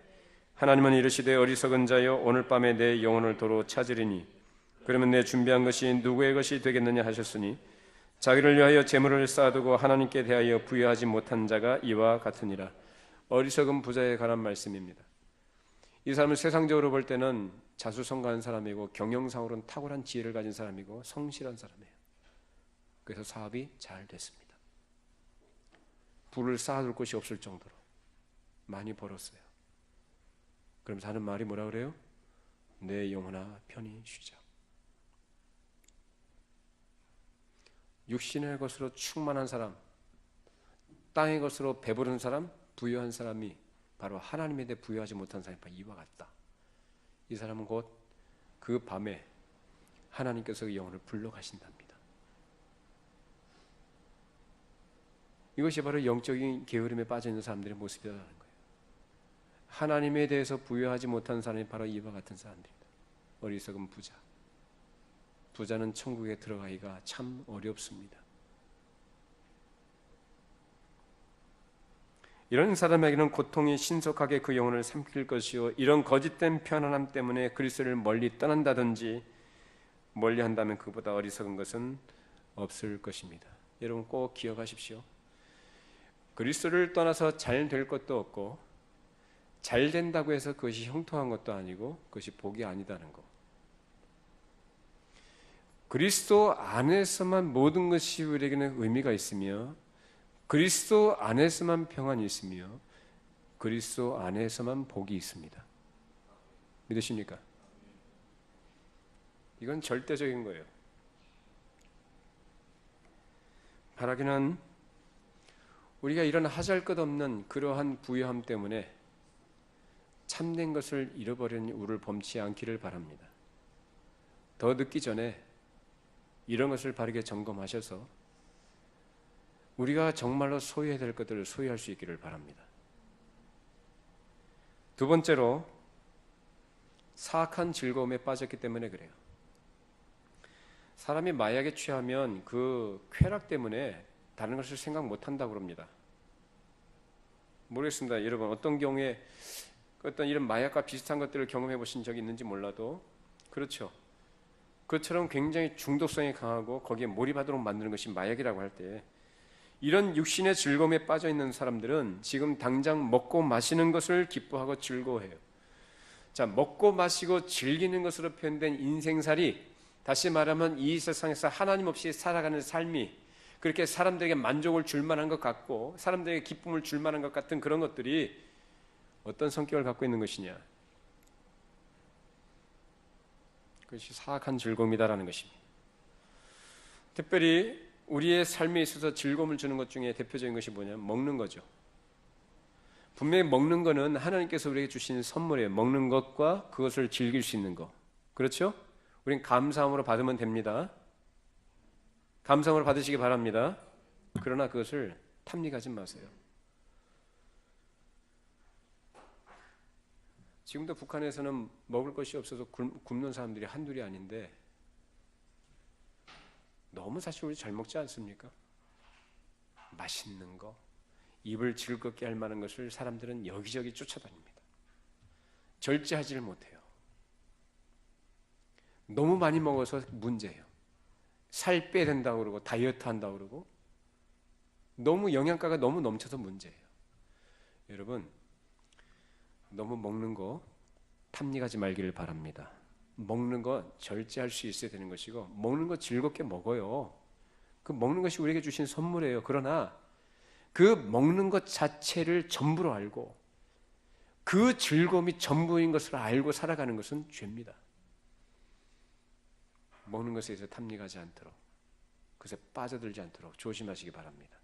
하나님은 이르시되 어리석은 자여 오늘 밤에 내 영혼을 도로 찾으리니 그러면 내 준비한 것이 누구의 것이 되겠느냐 하셨으니 자기를 위하여 재물을 쌓아두고 하나님께 대하여 부여하지 못한 자가 이와 같으니라. 어리석은 부자에 관한 말씀입니다. 이 사람은 세상적으로 볼 때는 자수성가한 사람이고 경영상으로는 탁월한 지혜를 가진 사람이고 성실한 사람이에요. 그래서 사업이 잘 됐습니다. 부를 쌓아둘 곳이 없을 정도로 많이 벌었어요. 그러면서 하는 말이 뭐라 그래요? 내 영혼아 편히 쉬자. 육신의 것으로 충만한 사람, 땅의 것으로 배부른 사람, 부유한 사람이 바로 하나님에 대해 부유하지 못한 사람이 바로 이와 같다. 이 사람은 곧 그 밤에 하나님께서 그 영혼을 불러가신답니다. 이것이 바로 영적인 게으름에 빠져 있는 사람들의 모습이라는 거예요. 하나님에 대해서 부여하지 못한 사람이 바로 이와 같은 사람들입니다. 어리석은 부자. 부자는 천국에 들어가기가 참 어렵습니다. 이런 사람에게는 고통이 신속하게 그 영혼을 삼킬 것이요 이런 거짓된 편안함 때문에 그리스도를 멀리 떠난다든지 멀리 한다면 그보다 어리석은 것은 없을 것입니다. 여러분 꼭 기억하십시오. 그리스도를 떠나서 잘 될 것도 없고 잘 된다고 해서 그것이 형통한 것도 아니고 그것이 복이 아니다는 것. 그리스도 안에서만 모든 것이 우리에게는 의미가 있으며 그리스도 안에서만 평안이 있으며 그리스도 안에서만 복이 있습니다. 믿으십니까? 이건 절대적인 거예요. 바라기는 우리가 이런 하잘것없는 그러한 부유함 때문에 참된 것을 잃어버리는 우를 범치 않기를 바랍니다. 더 늦기 전에 이런 것을 바르게 점검하셔서 우리가 정말로 소유해야 될 것들을 소유할 수 있기를 바랍니다. 두 번째로 사악한 즐거움에 빠졌기 때문에 그래요. 사람이 마약에 취하면 그 쾌락 때문에 다른 것을 생각 못한다고 그럽니다. 모르겠습니다. 여러분 어떤 경우에 어떤 이런 마약과 비슷한 것들을 경험해 보신 적이 있는지 몰라도 그렇죠. 그처럼 굉장히 중독성이 강하고 거기에 몰입하도록 만드는 것이 마약이라고 할 때 이런 육신의 즐거움에 빠져 있는 사람들은 지금 당장 먹고 마시는 것을 기뻐하고 즐거워해요. 자, 먹고 마시고 즐기는 것으로 표현된 인생살이, 다시 말하면 이 세상에서 하나님 없이 살아가는 삶이 그렇게 사람들에게 만족을 줄 만한 것 같고 사람들에게 기쁨을 줄 만한 것 같은 그런 것들이 어떤 성격을 갖고 있는 것이냐? 그것이 사악한 즐거움이다라는 것입니다. 특별히 우리의 삶에 있어서 즐거움을 주는 것 중에 대표적인 것이 뭐냐면 먹는 거죠. 분명히 먹는 거는 하나님께서 우리에게 주신 선물이에요. 먹는 것과 그것을 즐길 수 있는 것. 그렇죠? 우린 감사함으로 받으면 됩니다. 감사함으로 받으시기 바랍니다. 그러나 그것을 탐닉하지 마세요. 지금도 북한에서는 먹을 것이 없어서 굶는 사람들이 한둘이 아닌데 너무 사실 우리 잘 먹지 않습니까? 맛있는 거, 입을 즐겁게 할 만한 것을 사람들은 여기저기 쫓아다닙니다. 절제하지를 못해요. 너무 많이 먹어서 문제예요. 살 빼야 된다고 그러고 다이어트 한다고 그러고 너무 영양가가 너무 넘쳐서 문제예요. 여러분 너무 먹는 거 탐닉하지 말기를 바랍니다. 먹는 거 절제할 수 있어야 되는 것이고 먹는 거 즐겁게 먹어요. 그 먹는 것이 우리에게 주신 선물이에요. 그러나 그 먹는 것 자체를 전부로 알고 그 즐거움이 전부인 것을 알고 살아가는 것은 죄입니다. 먹는 것에 대해서 탐닉하지 않도록, 그것에 빠져들지 않도록 조심하시기 바랍니다.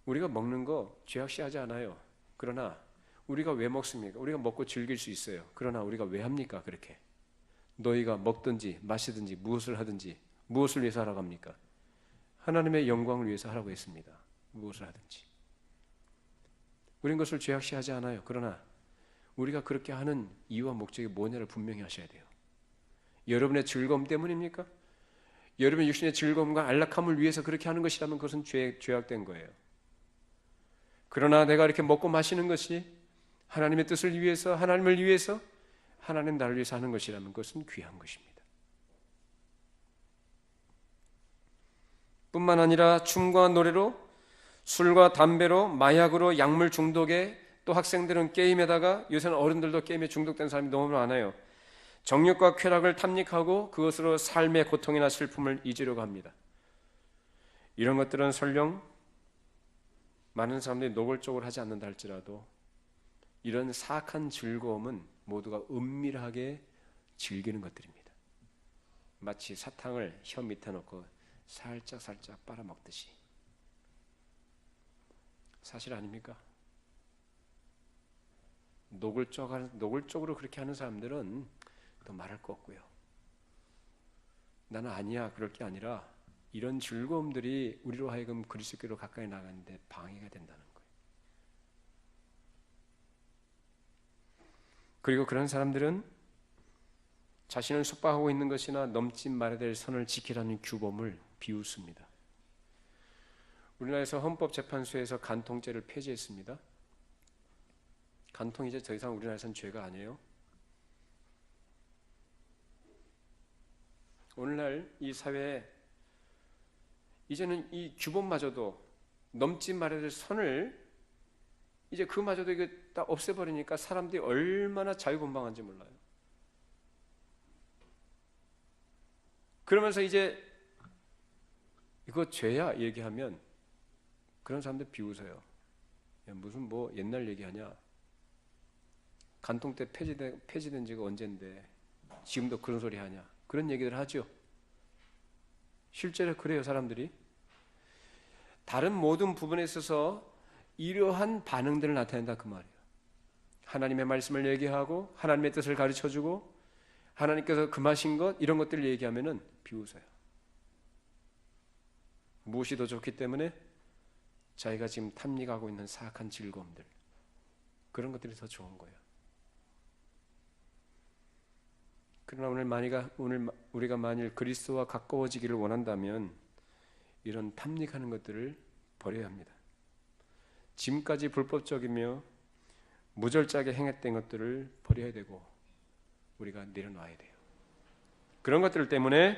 우리가 먹는 거 죄악시하지 않아요. 그러나 우리가 왜 먹습니까? 우리가 먹고 즐길 수 있어요. 그러나 우리가 왜 합니까? 그렇게 너희가 먹든지 마시든지 무엇을 하든지 무엇을 위해서 하라고 합니까? 하나님의 영광을 위해서 하라고 했습니다. 무엇을 하든지 우린 그것을 죄악시하지 않아요. 그러나 우리가 그렇게 하는 이유와 목적이 뭐냐를 분명히 하셔야 돼요. 여러분의 즐거움 때문입니까? 여러분의 육신의 즐거움과 안락함을 위해서 그렇게 하는 것이라면 그것은 죄악된 거예요. 그러나 내가 이렇게 먹고 마시는 것이 하나님의 뜻을 위해서, 하나님을 위해서, 하나님 나를 위해서 하는 것이라면 그것은 귀한 것입니다. 뿐만 아니라 춤과 노래로, 술과 담배로, 마약으로, 약물 중독에, 또 학생들은 게임에다가, 요새는 어른들도 게임에 중독된 사람이 너무 많아요. 정욕과 쾌락을 탐닉하고 그것으로 삶의 고통이나 슬픔을 잊으려고 합니다. 이런 것들은 설령 많은 사람들이 노골적으로 하지 않는다 할지라도 이런 사악한 즐거움은 모두가 은밀하게 즐기는 것들입니다. 마치 사탕을 혀 밑에 놓고 살짝 빨아먹듯이. 사실 아닙니까? 노골적으로 그렇게 하는 사람들은 더 말할 거 없고요. 나는 아니야 그럴 게 아니라 이런 즐거움들이 우리로 하여금 그리스도께로 가까이 나가는데 방해가 된다는 거예요. 그리고 그런 사람들은 자신을 속박하고 있는 것이나 넘지 말아야 될 선을 지키라는 규범을 비웃습니다. 우리나라에서 헌법재판소에서 간통죄를 폐지했습니다. 간통이 이제 더 이상 우리나라에서는 죄가 아니에요. 오늘날 이 사회에 이제는 이 규범마저도 넘지 말아야 될 선을 이제 그마저도 이게 딱 없애버리니까 사람들이 얼마나 자유분방한지 몰라요. 그러면서 이제 이거 죄야 얘기하면 그런 사람들 비웃어요. 야, 무슨 뭐 옛날 얘기하냐? 간통 때 폐지된 지가 언젠데 지금도 그런 소리 하냐? 그런 얘기들 하죠. 실제로 그래요, 사람들이. 다른 모든 부분에 있어서 이러한 반응들을 나타낸다 그 말이에요. 하나님의 말씀을 얘기하고 하나님의 뜻을 가르쳐주고 하나님께서 금하신 것 이런 것들을 얘기하면은 비웃어요. 무엇이 더 좋기 때문에 자기가 지금 탐닉하고 있는 사악한 즐거움들 그런 것들이 더 좋은 거예요. 그러나 오늘 우리가 만일 그리스도와 가까워지기를 원한다면 이런 탐닉하는 것들을 버려야 합니다. 지금까지 불법적이며 무절제하게 행했던 것들을 버려야 되고 우리가 내려놔야 돼요. 그런 것들 때문에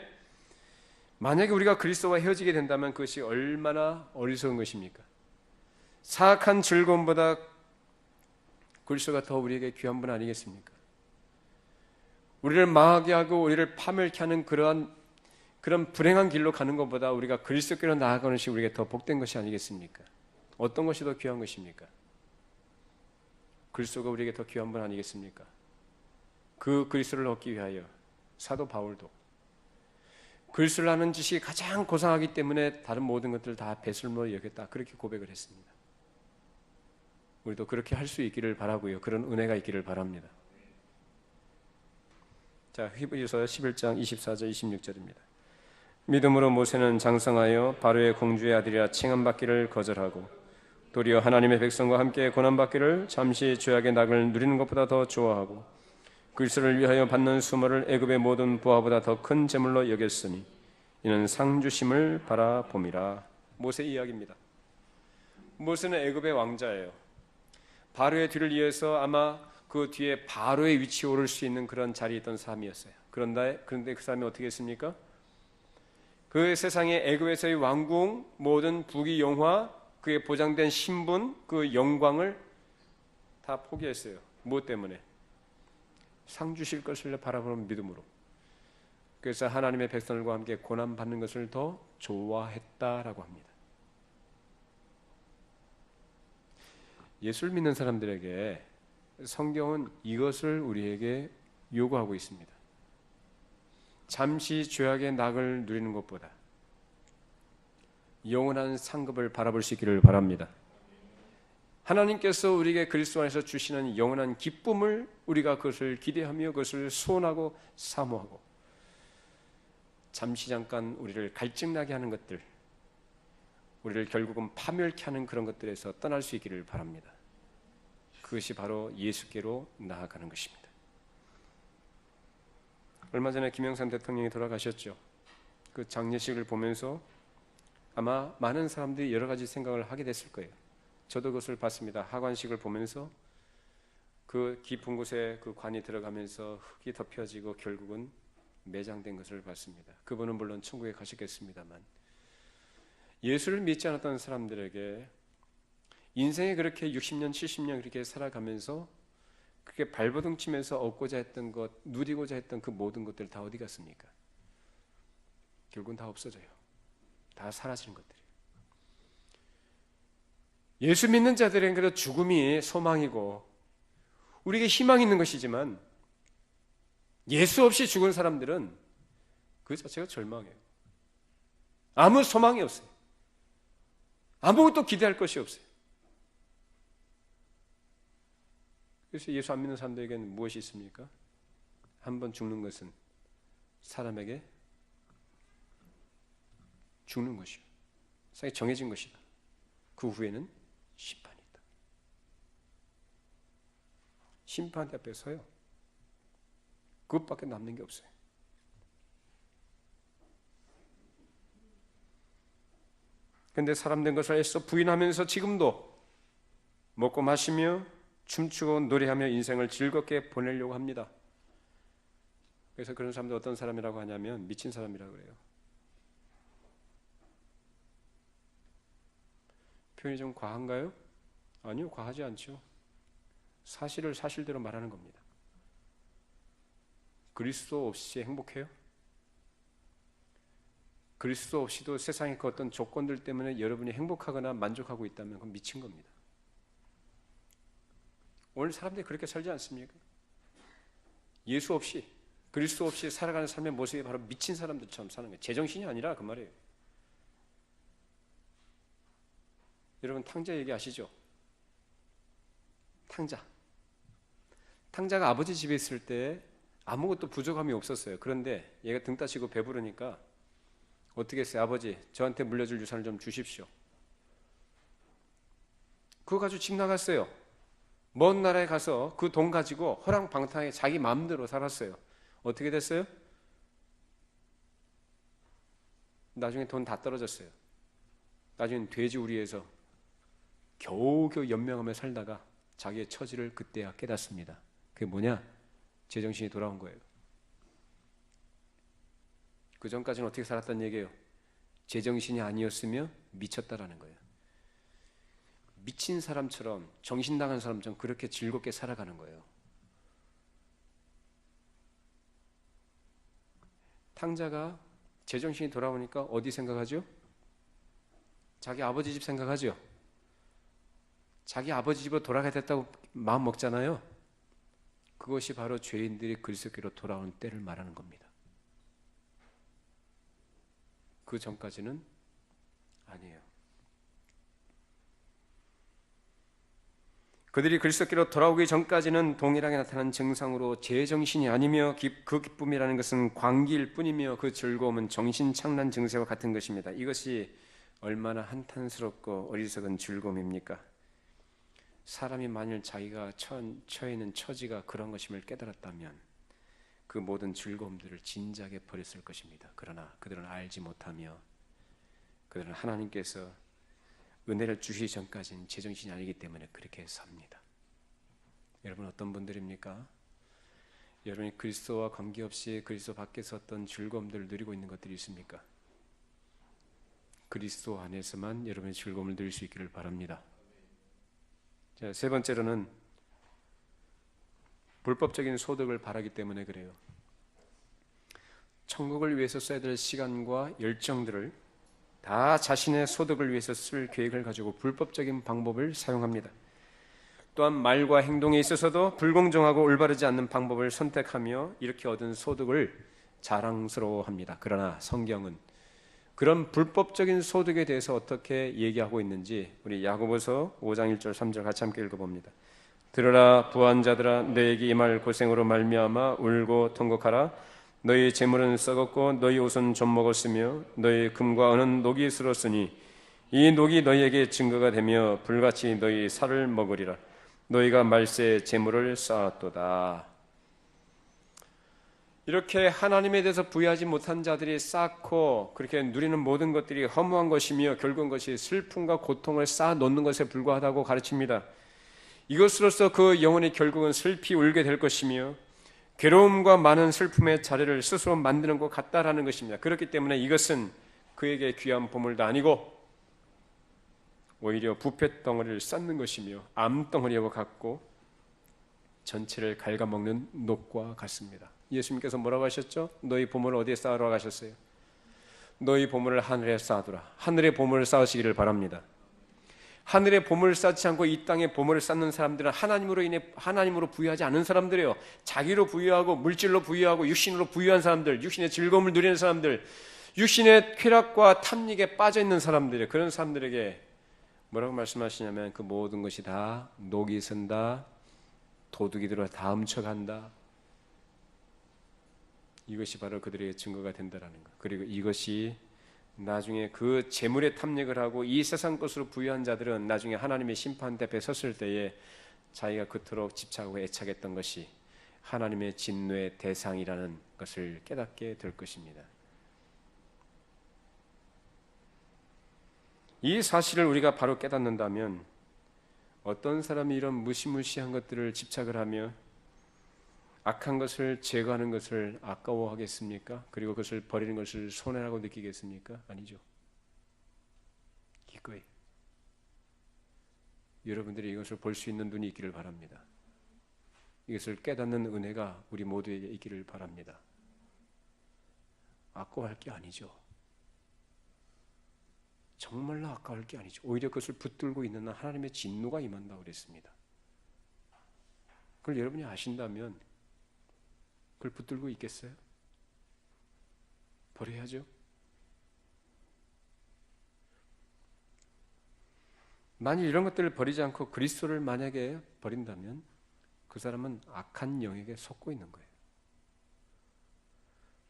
만약에 우리가 그리스도와 헤어지게 된다면 그것이 얼마나 어리석은 것입니까? 사악한 즐거움보다 그리스도가 더 우리에게 귀한 분 아니겠습니까? 우리를 망하게 하고 우리를 파멸케 하는 그런 불행한 길로 가는 것보다 우리가 그리스도께로 나아가는 것이 우리에게 더 복된 것이 아니겠습니까? 어떤 것이 더 귀한 것입니까? 그리스도가 우리에게 더 귀한 분 아니겠습니까? 그 그리스도를 얻기 위하여 사도 바울도 그리스도를 아는 지식이 가장 고상하기 때문에 다른 모든 것들을 다 배설물로 여겼다 그렇게 고백을 했습니다. 우리도 그렇게 할 수 있기를 바라고요. 그런 은혜가 있기를 바랍니다. 자, 히브리서 11장 24절 26절입니다. 믿음으로 모세는 장성하여 바로의 공주의 아들이라 칭함받기를 거절하고 도리어 하나님의 백성과 함께 고난받기를 잠시 죄악의 낙을 누리는 것보다 더 좋아하고 그리스도를 위하여 받는 수모를 애굽의 모든 부하보다 더 큰 재물로 여겼으니 이는 상주심을 바라봄이라. 모세 이야기입니다. 모세는 애굽의 왕자예요. 바로의 뒤를 이어서 아마 그 뒤에 바로의 위치에 오를 수 있는 그런 자리에 있던 사람이었어요. 그런데 그 사람이 어떻게 했습니까? 그 세상의 애굽에서의 왕궁, 모든 부귀 영화, 그의 보장된 신분, 그 영광을 다 포기했어요. 무엇 때문에? 상 주실 것을 바라보는 믿음으로. 그래서 하나님의 백성들과 함께 고난받는 것을 더 좋아했다라고 합니다. 예수를 믿는 사람들에게 성경은 이것을 우리에게 요구하고 있습니다. 잠시 죄악의 낙을 누리는 것보다 영원한 상급을 바라볼 수 있기를 바랍니다. 하나님께서 우리에게 그리스도 안에서 주시는 영원한 기쁨을 우리가 그것을 기대하며 그것을 소원하고 사모하고 잠시 잠깐 우리를 갈증나게 하는 것들, 우리를 결국은 파멸케 하는 그런 것들에서 떠날 수 있기를 바랍니다. 그것이 바로 예수께로 나아가는 것입니다. 얼마 전에 김영삼 대통령이 돌아가셨죠. 그 장례식을 보면서 아마 많은 사람들이 여러 가지 생각을 하게 됐을 거예요. 저도 그것을 봤습니다. 하관식을 보면서 그 깊은 곳에 그 관이 들어가면서 흙이 덮여지고 결국은 매장된 것을 봤습니다. 그분은 물론 천국에 가셨겠습니다만 예수를 믿지 않았던 사람들에게 인생에 그렇게 60년, 70년 그렇게 살아가면서 그렇게 발버둥 치면서 얻고자 했던 것, 누리고자 했던 그 모든 것들 다 어디 갔습니까? 결국은 다 없어져요. 다 사라지는 것들이에요. 예수 믿는 자들에게는 그래도 죽음이 소망이고 우리에게 희망이 있는 것이지만 예수 없이 죽은 사람들은 그 자체가 절망이에요. 아무 소망이 없어요. 아무것도 기대할 것이 없어요. 그래서 예수 안 믿는 사람들에게는 무엇이 있습니까? 한번 죽는 것은 사람에게 죽는 것이요. 세상에 정해진 것이다. 그 후에는 심판이 있다. 심판 앞에 서요. 그것밖에 남는 게 없어요. 그런데 사람 된 것을 애써 부인하면서 지금도 먹고 마시며 춤추고 노래하며 인생을 즐겁게 보내려고 합니다. 그래서 그런 사람들 어떤 사람이라고 하냐면 미친 사람이라고 그래요. 표현이 좀 과한가요? 아니요, 과하지 않죠. 사실을 사실대로 말하는 겁니다. 그리스도 없이 행복해요? 그리스도 없이도 세상의 그 어떤 조건들 때문에 여러분이 행복하거나 만족하고 있다면 그건 미친 겁니다. 오늘 사람들이 그렇게 살지 않습니까? 예수 없이, 그리스도 없이 살아가는 삶의 모습이 바로 미친 사람들처럼 사는 거예요. 제정신이 아니라 그 말이에요. 여러분 탕자 얘기 아시죠? 탕자가 아버지 집에 있을 때 아무것도 부족함이 없었어요. 그런데 얘가 등 따시고 배부르니까 어떻게 했어요? 아버지, 저한테 물려줄 유산을 좀 주십시오. 그거 가지고 집 나갔어요. 먼 나라에 가서 그 돈 가지고 허랑방탕하게 자기 마음대로 살았어요. 어떻게 됐어요? 나중에 돈 다 떨어졌어요. 나중에 돼지우리에서 겨우겨우 연명하며 살다가 자기의 처지를 그때야 깨닫습니다. 그게 뭐냐? 제정신이 돌아온 거예요. 그 전까지는 어떻게 살았다는 얘기예요? 제정신이 아니었으며 미쳤다라는 거예요. 미친 사람처럼, 정신 나간 사람처럼 그렇게 즐겁게 살아가는 거예요. 탕자가 제정신이 돌아오니까 어디 생각하죠? 자기 아버지 집 생각하죠. 자기 아버지 집으로 돌아가야 됐다고 마음 먹잖아요. 그것이 바로 죄인들이 그리스도께로 돌아오는 때를 말하는 겁니다. 그 전까지는 아니에요. 그들이 그리스도께로 돌아오기 전까지는 동일하게 나타난 증상으로 제정신이 아니며 그 기쁨이라는 것은 광기일 뿐이며 그 즐거움은 정신착란 증세와 같은 것입니다. 이것이 얼마나 한탄스럽고 어리석은 즐거움입니까? 사람이 만일 자기가 처해 있는 처지가 그런 것임을 깨달았다면 그 모든 즐거움들을 진작에 버렸을 것입니다. 그러나 그들은 알지 못하며 그들은 하나님께서 은혜를 주시기 전까지는 제정신이 아니기 때문에 그렇게 삽니다. 여러분 어떤 분들입니까? 여러분이 그리스도와 관계없이 그리스도 밖에서 어떤 즐거움들을 누리고 있는 것들이 있습니까? 그리스도 안에서만 여러분의 즐거움을 누릴 수 있기를 바랍니다. 자, 세 번째로는 불법적인 소득을 바라기 때문에 그래요. 천국을 위해서 써야 될 시간과 열정들을 다 자신의 소득을 위해서 쓸 계획을 가지고 불법적인 방법을 사용합니다. 또한 말과 행동에 있어서도 불공정하고 올바르지 않는 방법을 선택하며 이렇게 얻은 소득을 자랑스러워합니다. 그러나 성경은 그런 불법적인 소득에 대해서 어떻게 얘기하고 있는지 우리 야고보서 5장 1절 3절 같이 함께 읽어봅니다. 들으라 부한 자들아 너에게 임할 고생으로 말미암아 울고 통곡하라. 너희 재물은 썩었고 너희 옷은 좀 먹었으며 너희 금과 은은 녹이 슬었으니 이 녹이 너희에게 증거가 되며 불같이 너희 살을 먹으리라. 너희가 말세에 재물을 쌓았도다. 이렇게 하나님에 대해서 부여하지 못한 자들이 쌓고 그렇게 누리는 모든 것들이 허무한 것이며 결국은 것이 슬픔과 고통을 쌓아놓는 것에 불과하다고 가르칩니다. 이것으로서 그 영혼이 결국은 슬피 울게 될 것이며 괴로움과 많은 슬픔의 자리를 스스로 만드는 것 같다라는 것입니다. 그렇기 때문에 이것은 그에게 귀한 보물도 아니고 오히려 부패 덩어리를 쌓는 것이며 암덩어리와 같고 전체를 갉아먹는 녹과 같습니다. 예수님께서 뭐라고 하셨죠? 너희 보물을 어디에 쌓으러 가셨어요? 너희 보물을 하늘에 쌓아두라. 하늘의 보물을 쌓으시기를 바랍니다. 하늘의 보물을 쌓지 않고 이 땅에 보물을 쌓는 사람들은 하나님으로 부여하지 않은 사람들이에요. 자기로 부여하고 물질로 부여하고 육신으로 부여한 사람들, 육신의 즐거움을 누리는 사람들, 육신의 쾌락과 탐닉에 빠져 있는 사람들이에요. 그런 사람들에게 뭐라고 말씀하시냐면 그 모든 것이 다 녹이 쓴다, 도둑이 들어 다 훔쳐간다. 이것이 바로 그들에게 증거가 된다라는 것. 그리고 이것이 나중에 그 재물에 탐닉을 하고 이 세상 것으로 부유한 자들은 나중에 하나님의 심판 앞에 섰을 때에 자기가 그토록 집착하고 애착했던 것이 하나님의 진노의 대상이라는 것을 깨닫게 될 것입니다. 이 사실을 우리가 바로 깨닫는다면 어떤 사람이 이런 무시무시한 것들을 집착을 하며 악한 것을 제거하는 것을 아까워하겠습니까? 그리고 그것을 버리는 것을 손해라고 느끼겠습니까? 아니죠. 기꺼이 여러분들이 이것을 볼 수 있는 눈이 있기를 바랍니다. 이것을 깨닫는 은혜가 우리 모두에게 있기를 바랍니다. 아까워할 게 아니죠. 정말로 아까워할 게 아니죠. 오히려 그것을 붙들고 있는 한 하나님의 진노가 임한다고 그랬습니다. 그걸 여러분이 아신다면 그걸 붙들고 있겠어요? 버려야죠. 만일 이런 것들을 버리지 않고 그리스도를 만약에 버린다면 그 사람은 악한 영에게 속고 있는 거예요.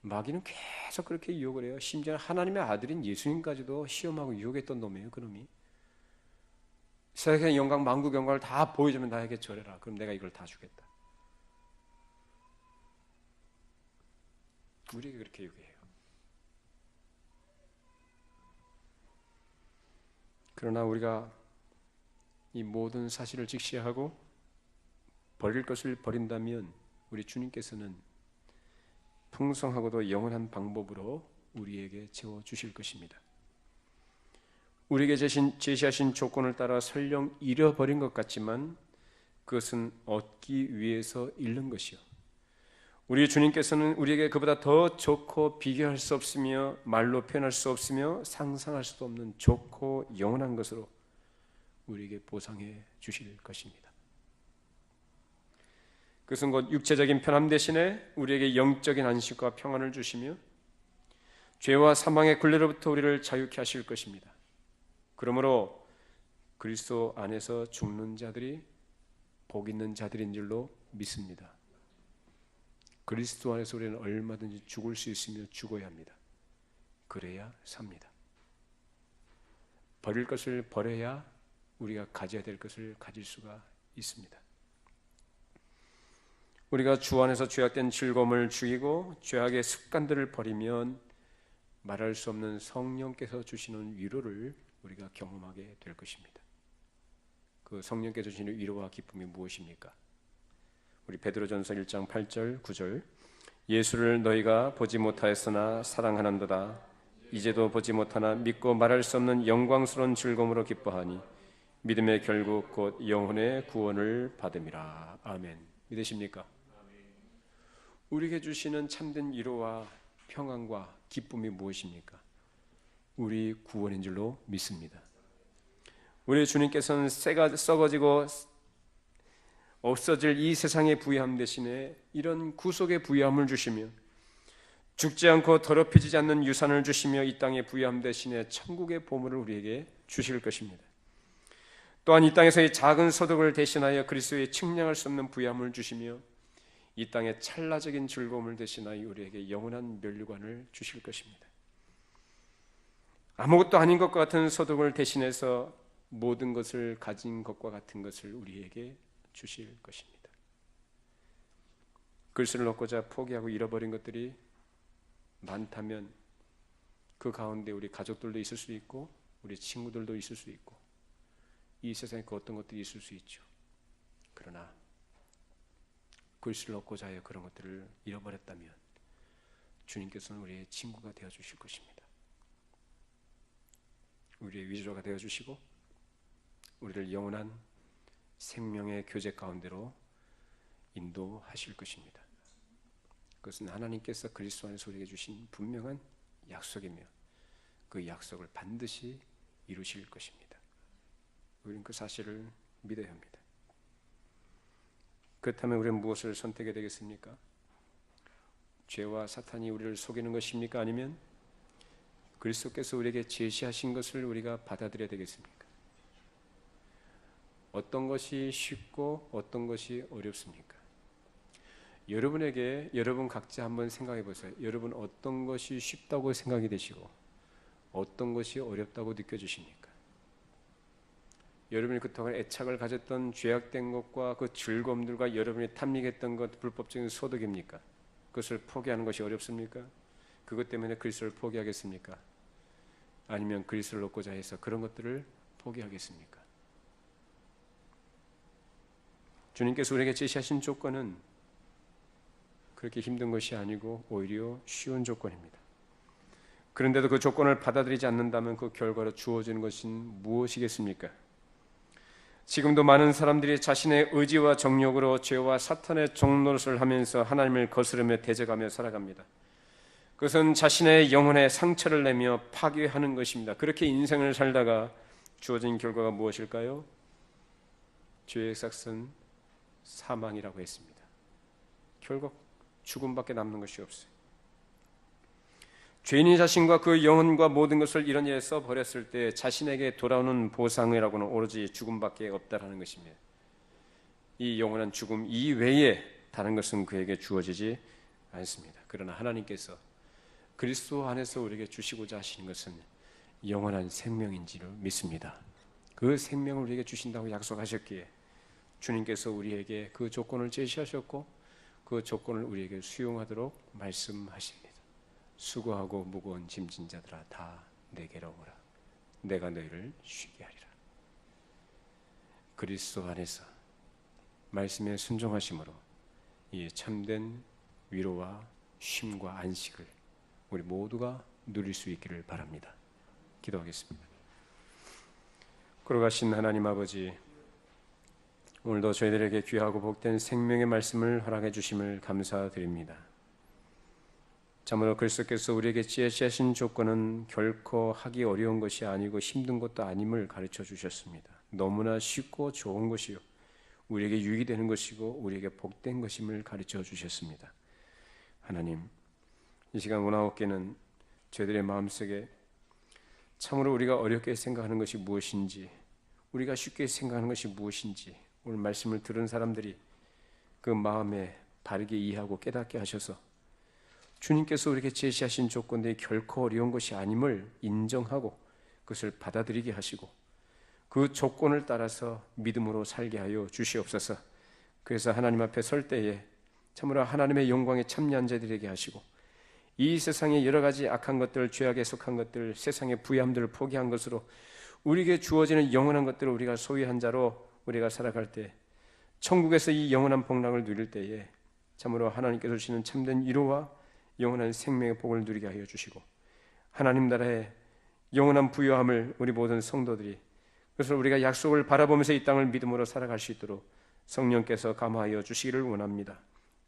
마귀는 계속 그렇게 유혹을 해요. 심지어 하나님의 아들인 예수님까지도 시험하고 유혹했던 놈이에요. 그놈이. 세상의 영광, 만국 영광을 다 보여주면 나에게 절해라. 그럼 내가 이걸 다 주겠다. 우리에게 그렇게 유혹해요. 그러나 우리가 이 모든 사실을 직시하고 버릴 것을 버린다면 우리 주님께서는 풍성하고도 영원한 방법으로 우리에게 채워주실 것입니다. 우리에게 제시하신 조건을 따라 설령 잃어버린 것 같지만 그것은 얻기 위해서 잃는 것이요. 우리 주님께서는 우리에게 그보다 더 좋고 비교할 수 없으며 말로 표현할 수 없으며 상상할 수도 없는 좋고 영원한 것으로 우리에게 보상해 주실 것입니다. 그것은 곧 육체적인 편함 대신에 우리에게 영적인 안식과 평안을 주시며 죄와 사망의 굴레로부터 우리를 자유케 하실 것입니다. 그러므로 그리스도 안에서 죽는 자들이 복 있는 자들인 줄로 믿습니다. 그리스도 안에서 우리는 얼마든지 죽을 수 있으며 죽어야 합니다. 그래야 삽니다. 버릴 것을 버려야 우리가 가져야 될 것을 가질 수가 있습니다. 우리가 주 안에서 죄악된 즐거움을 죽이고 죄악의 습관들을 버리면 말할 수 없는 성령께서 주시는 위로를 우리가 경험하게 될 것입니다. 그 성령께서 주시는 위로와 기쁨이 무엇입니까? 우리 베드로전서 1장 8절 9절 예수를 너희가 보지 못하였으나 사랑하는도다 이제도 보지 못하나 믿고 말할 수 없는 영광스러운 즐거움으로 기뻐하니 믿음의 결국 곧 영혼의 구원을 받음이라. 아멘. 믿으십니까? 우리에게 주시는 참된 위로와 평안과 기쁨이 무엇입니까? 우리 구원인 줄로 믿습니다. 우리 주님께서는 썩어지고 없어질 이 세상의 부유함 대신에 이런 구속의 부유함을 주시며 죽지 않고 더럽혀지지 않는 유산을 주시며 이 땅의 부유함 대신에 천국의 보물을 우리에게 주실 것입니다. 또한 이 땅에서의 작은 소득을 대신하여 그리스도의 측량할 수 없는 부유함을 주시며 이 땅의 찰나적인 즐거움을 대신하여 우리에게 영원한 면류관을 주실 것입니다. 아무것도 아닌 것과 같은 소득을 대신해서 모든 것을 가진 것과 같은 것을 우리에게 주실 것입니다. 그리스도를 얻고자 포기하고 잃어버린 것들이 많다면 그 가운데 우리 가족들도 있을 수 있고 우리 친구들도 있을 수 있고 이 세상에 그 어떤 것들이 있을 수 있죠. 그러나 그리스도를 얻고자 하여 그런 것들을 잃어버렸다면 주님께서는 우리의 친구가 되어주실 것입니다. 우리의 위로가 되어주시고 우리를 영원한 생명의 교제 가운데로 인도하실 것입니다. 그것은 하나님께서 그리스도 안에서 우리에게 주신 분명한 약속이며 그 약속을 반드시 이루실 것입니다. 우리는 그 사실을 믿어야 합니다. 그렇다면 우리는 무엇을 선택해야 되겠습니까? 죄와 사탄이 우리를 속이는 것입니까? 아니면 그리스도께서 우리에게 제시하신 것을 우리가 받아들여야 되겠습니까? 어떤 것이 쉽고 어떤 것이 어렵습니까? 여러분에게 여러분 각자 한번 생각해 보세요. 여러분 어떤 것이 쉽다고 생각이 되시고 어떤 것이 어렵다고 느껴지십니까? 여러분이 그동안 애착을 가졌던 죄악된 것과 그 즐거움들과 여러분이 탐닉했던 것 불법적인 소득입니까? 그것을 포기하는 것이 어렵습니까? 그것 때문에 그리스도를 포기하겠습니까? 아니면 그리스도를 얻고자 해서 그런 것들을 포기하겠습니까? 주님께서 우리에게 제시하신 조건은 그렇게 힘든 것이 아니고 오히려 쉬운 조건입니다. 그런데도 그 조건을 받아들이지 않는다면 그 결과로 주어지는 것은 무엇이겠습니까? 지금도 많은 사람들이 자신의 의지와 정욕으로 죄와 사탄의 종노릇을 하면서 하나님을 거스르며 대적하며 살아갑니다. 그것은 자신의 영혼에 상처를 내며 파괴하는 것입니다. 그렇게 인생을 살다가 주어진 결과가 무엇일까요? 죄의 삭은 사망이라고 했습니다. 결국 죽음밖에 남는 것이 없어요. 죄인이 자신과 그 영혼과 모든 것을 이런 일에 써버렸을 때 자신에게 돌아오는 보상이라고는 오로지 죽음밖에 없다라는 것입니다. 이 영원한 죽음 이외에 다른 것은 그에게 주어지지 않습니다. 그러나 하나님께서 그리스도 안에서 우리에게 주시고자 하시는 것은 영원한 생명인지를 믿습니다. 그 생명을 우리에게 주신다고 약속하셨기에 주님께서 우리에게 그 조건을 제시하셨고 그 조건을 우리에게 수용하도록 말씀하십니다. 수고하고 무거운 짐진 자들아 다 내게로 오라. 내가 너희를 쉬게 하리라. 그리스도 안에서 말씀에 순종하심으로 이 참된 위로와 쉼과 안식을 우리 모두가 누릴 수 있기를 바랍니다. 기도하겠습니다. 걸어가신 하나님 아버지, 오늘도 저희들에게 귀하고 복된 생명의 말씀을 허락해 주심을 감사드립니다. 참으로 그리스도께서 우리에게 제시하신 조건은 결코 하기 어려운 것이 아니고 힘든 것도 아님을 가르쳐 주셨습니다. 너무나 쉽고 좋은 것이요 우리에게 유익이 되는 것이고 우리에게 복된 것임을 가르쳐 주셨습니다. 하나님, 이 시간 원하옵게는 저희들의 마음속에 참으로 우리가 어렵게 생각하는 것이 무엇인지, 우리가 쉽게 생각하는 것이 무엇인지 오늘 말씀을 들은 사람들이 그 마음에 바르게 이해하고 깨닫게 하셔서 주님께서 우리에게 제시하신 조건들이 결코 어려운 것이 아님을 인정하고 그것을 받아들이게 하시고 그 조건을 따라서 믿음으로 살게 하여 주시옵소서. 그래서 하나님 앞에 설 때에 참으로 하나님의 영광에 참여한 자들에게 하시고 이 세상의 여러 가지 악한 것들, 죄악에 속한 것들, 세상의 부유함들을 포기한 것으로 우리에게 주어지는 영원한 것들을 우리가 소유한 자로 우리가 살아갈 때 천국에서 이 영원한 복락을 누릴 때에 참으로 하나님께서 주시는 참된 위로와 영원한 생명의 복을 누리게 하여 주시고 하나님 나라의 영원한 부유함을 우리 모든 성도들이 그래서 우리가 약속을 바라보면서 이 땅을 믿음으로 살아갈 수 있도록 성령께서 감화하여 주시기를 원합니다.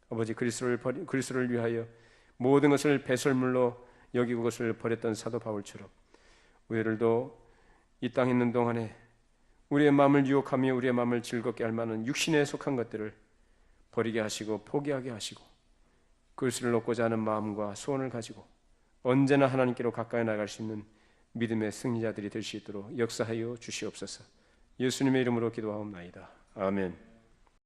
아버지, 그리스도를 위하여 모든 것을 배설물로 여기고 그것을 버렸던 사도 바울처럼 우리들도 이 땅에 있는 동안에 우리의 마음을 유혹하며 우리의 마음을 즐겁게 할 만한 육신에 속한 것들을 버리게 하시고 포기하게 하시고 그리스도를 얻고자 하는 마음과 소원을 가지고 언제나 하나님께로 가까이 나갈 수 있는 믿음의 승리자들이 될 수 있도록 역사하여 주시옵소서. 예수님의 이름으로 기도하옵나이다. 아멘.